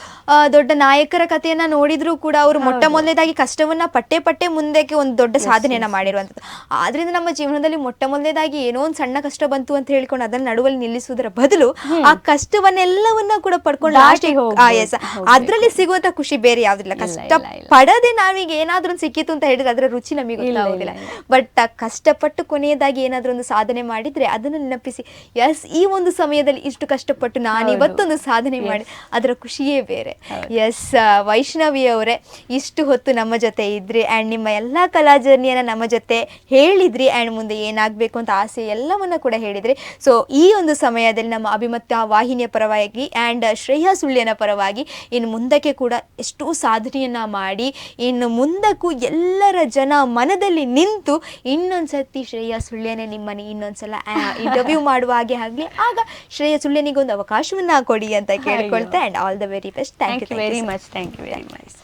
ದೊಡ್ಡ ನಾಯಕರ ಕಥೆಯನ್ನು ನೋಡಿದರೂ ಕೂಡ ಅವರು ಮೊದಲನೇದಾಗಿ ಕಷ್ಟವನ್ನು ಪಟ್ಟೆ ಮುಂದಕ್ಕೆ ಒಂದು ದೊಡ್ಡ ಸಾಧನೆಯನ್ನು ಮಾಡಿರುವಂಥದ್ದು. ಆದ್ರಿಂದ ನಮ್ಮ ಜೀವನದಲ್ಲಿ ಮೊದಲನೇದಾಗಿ ಏನೋ ಒಂದು ಸಣ್ಣ ಕಷ್ಟ ಬಂತು ಅಂತ ಹೇಳ್ಕೊಂಡು ಅದನ್ನು ನಡುವಲ್ಲಿ ನಿಲ್ಲಿಸುವುದರ ಬದಲು ಆ ಕಷ್ಟವನ್ನೆಲ್ಲವನ್ನ ಕೂಡ ಪಡ್ಕೊಂಡು ಅದರಲ್ಲಿ ಸಿಗುವಂಥ ಖುಷಿ ಬೇರೆ ಯಾವುದಿಲ್ಲ. ಕಷ್ಟ ಪಡದೆ ನಾವೀಗ ಏನಾದ್ರೂ ಸಿಕ್ಕಿತು ಅಂತ ಹೇಳಿದ್ರೆ ಅದರ ರುಚಿ ನಮಗೆ ಗೊತ್ತಾಗೋದಿಲ್ಲ. ಬಟ್ ಕಷ್ಟಪಟ್ಟು ಕೊನೆಯದಾಗಿ ಏನಾದ್ರೂ ಒಂದು ಸಾಧನೆ ಮಾಡಿದರೆ ಅದನ್ನು ನೆನಪಿಸಿ ಎಸ್ ಈ ಒಂದು ಸಮಯದಲ್ಲಿ ಇಷ್ಟು ಕಷ್ಟಪಟ್ಟು ನಾನು ಇವತ್ತೊಂದು ಸಾಧನೆ ಮಾಡಿ ಅದರ ಖುಷಿಯೇ ಬೇರೆ. ಎಸ್ ವೈಷ್ಣವಿ ಅವರೇ, ಇಷ್ಟು ಹೊತ್ತು ನಮ್ಮ ಜೊತೆ ಇದ್ರಿ ಆ್ಯಂಡ್ ನಿಮ್ಮ ಎಲ್ಲ ಕಲಾ ಜರ್ನಿಯನ್ನು ನಮ್ಮ ಜೊತೆ ಹೇಳಿದ್ರಿ ಆ್ಯಂಡ್ ಮುಂದೆ ಏನಾಗಬೇಕು ಅಂತ ಆಸೆ ಎಲ್ಲವನ್ನು ಕೂಡ ಹೇಳಿದ್ರಿ. ಸೊ ಈ ಒಂದು ಸಮಯದಲ್ಲಿ ನಮ್ಮ ಅಭಿಮತ ವಾಹಿನಿಯ ಪರವಾಗಿ ಆ್ಯಂಡ್ ಶ್ರೇಯಾ ಸುಳ್ಯನ ಪರವಾಗಿ ಇನ್ನು ಮುಂದಕ್ಕೆ ಕೂಡ ಎಷ್ಟೋ ಸಾಧನೆಯನ್ನು ಮಾಡಿ ಇನ್ನು ಮುಂದಕ್ಕೂ ಎಲ್ಲರ ಜನ ಮನದಲ್ಲಿ ನಿಂತು ಇನ್ನೊಂದ್ಸತಿ ಶ್ರೇಯಾ ಸುಳ್ಯನೇ ನಿಮ್ಮನ್ನು ಇನ್ನೊಂದ್ಸಲ ಇಂಟರ್ವ್ಯೂ ಮಾಡುವ ಹಾಗೆ ಆಗಲಿ, ಆಗ ಶ್ರೇಯಾ ಸುಳ್ಯನಿಗೆ ಒಂದು ಅವಕಾಶವನ್ನ ಕೊಡಿ ಅಂತ ಕೇಳ್ಕೊಳ್ತೆ and all the very best. Thank you very much. Thank you very much.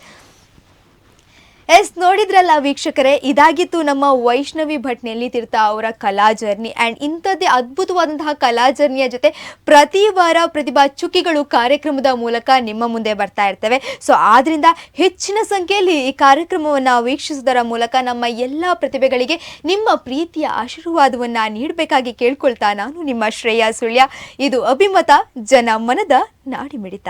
Yes, ನೋಡಿದ್ರಲ್ಲ ವೀಕ್ಷಕರೇ, ಇದಾಗಿತ್ತು ನಮ್ಮ ವೈಷ್ಣವಿ ಭಟ್ ನೆಲ್ಲಿತೀರ್ಥ ಅವರ ಕಲಾ ಜರ್ನಿ ಆ್ಯಂಡ್ ಇಂಥದ್ದೇ ಅದ್ಭುತವಾದಂತಹ ಕಲಾ ಜರ್ನಿಯ ಜೊತೆ ಪ್ರತಿ ವಾರ ಪ್ರತಿಭಾ ಚುಕ್ಕಿಗಳು ಕಾರ್ಯಕ್ರಮದ ಮೂಲಕ ನಿಮ್ಮ ಮುಂದೆ ಬರ್ತಾ ಇರ್ತವೆ. ಸೊ ಆದ್ರಿಂದ ಹೆಚ್ಚಿನ ಸಂಖ್ಯೆಯಲ್ಲಿ ಈ ಕಾರ್ಯಕ್ರಮವನ್ನು ವೀಕ್ಷಿಸುವುದರ ಮೂಲಕ ನಮ್ಮ ಎಲ್ಲ ಪ್ರತಿಭೆಗಳಿಗೆ ನಿಮ್ಮ ಪ್ರೀತಿಯ ಆಶೀರ್ವಾದವನ್ನು ನೀಡಬೇಕಾಗಿ ಕೇಳ್ಕೊಳ್ತಾ ನಾನು ನಿಮ್ಮ ಶ್ರೇಯಾ ಸುಳ್ಯ. ಇದು ಅಭಿಮತ, ಜನ ಮನದ ನಾಡಿಮಿಡಿತ.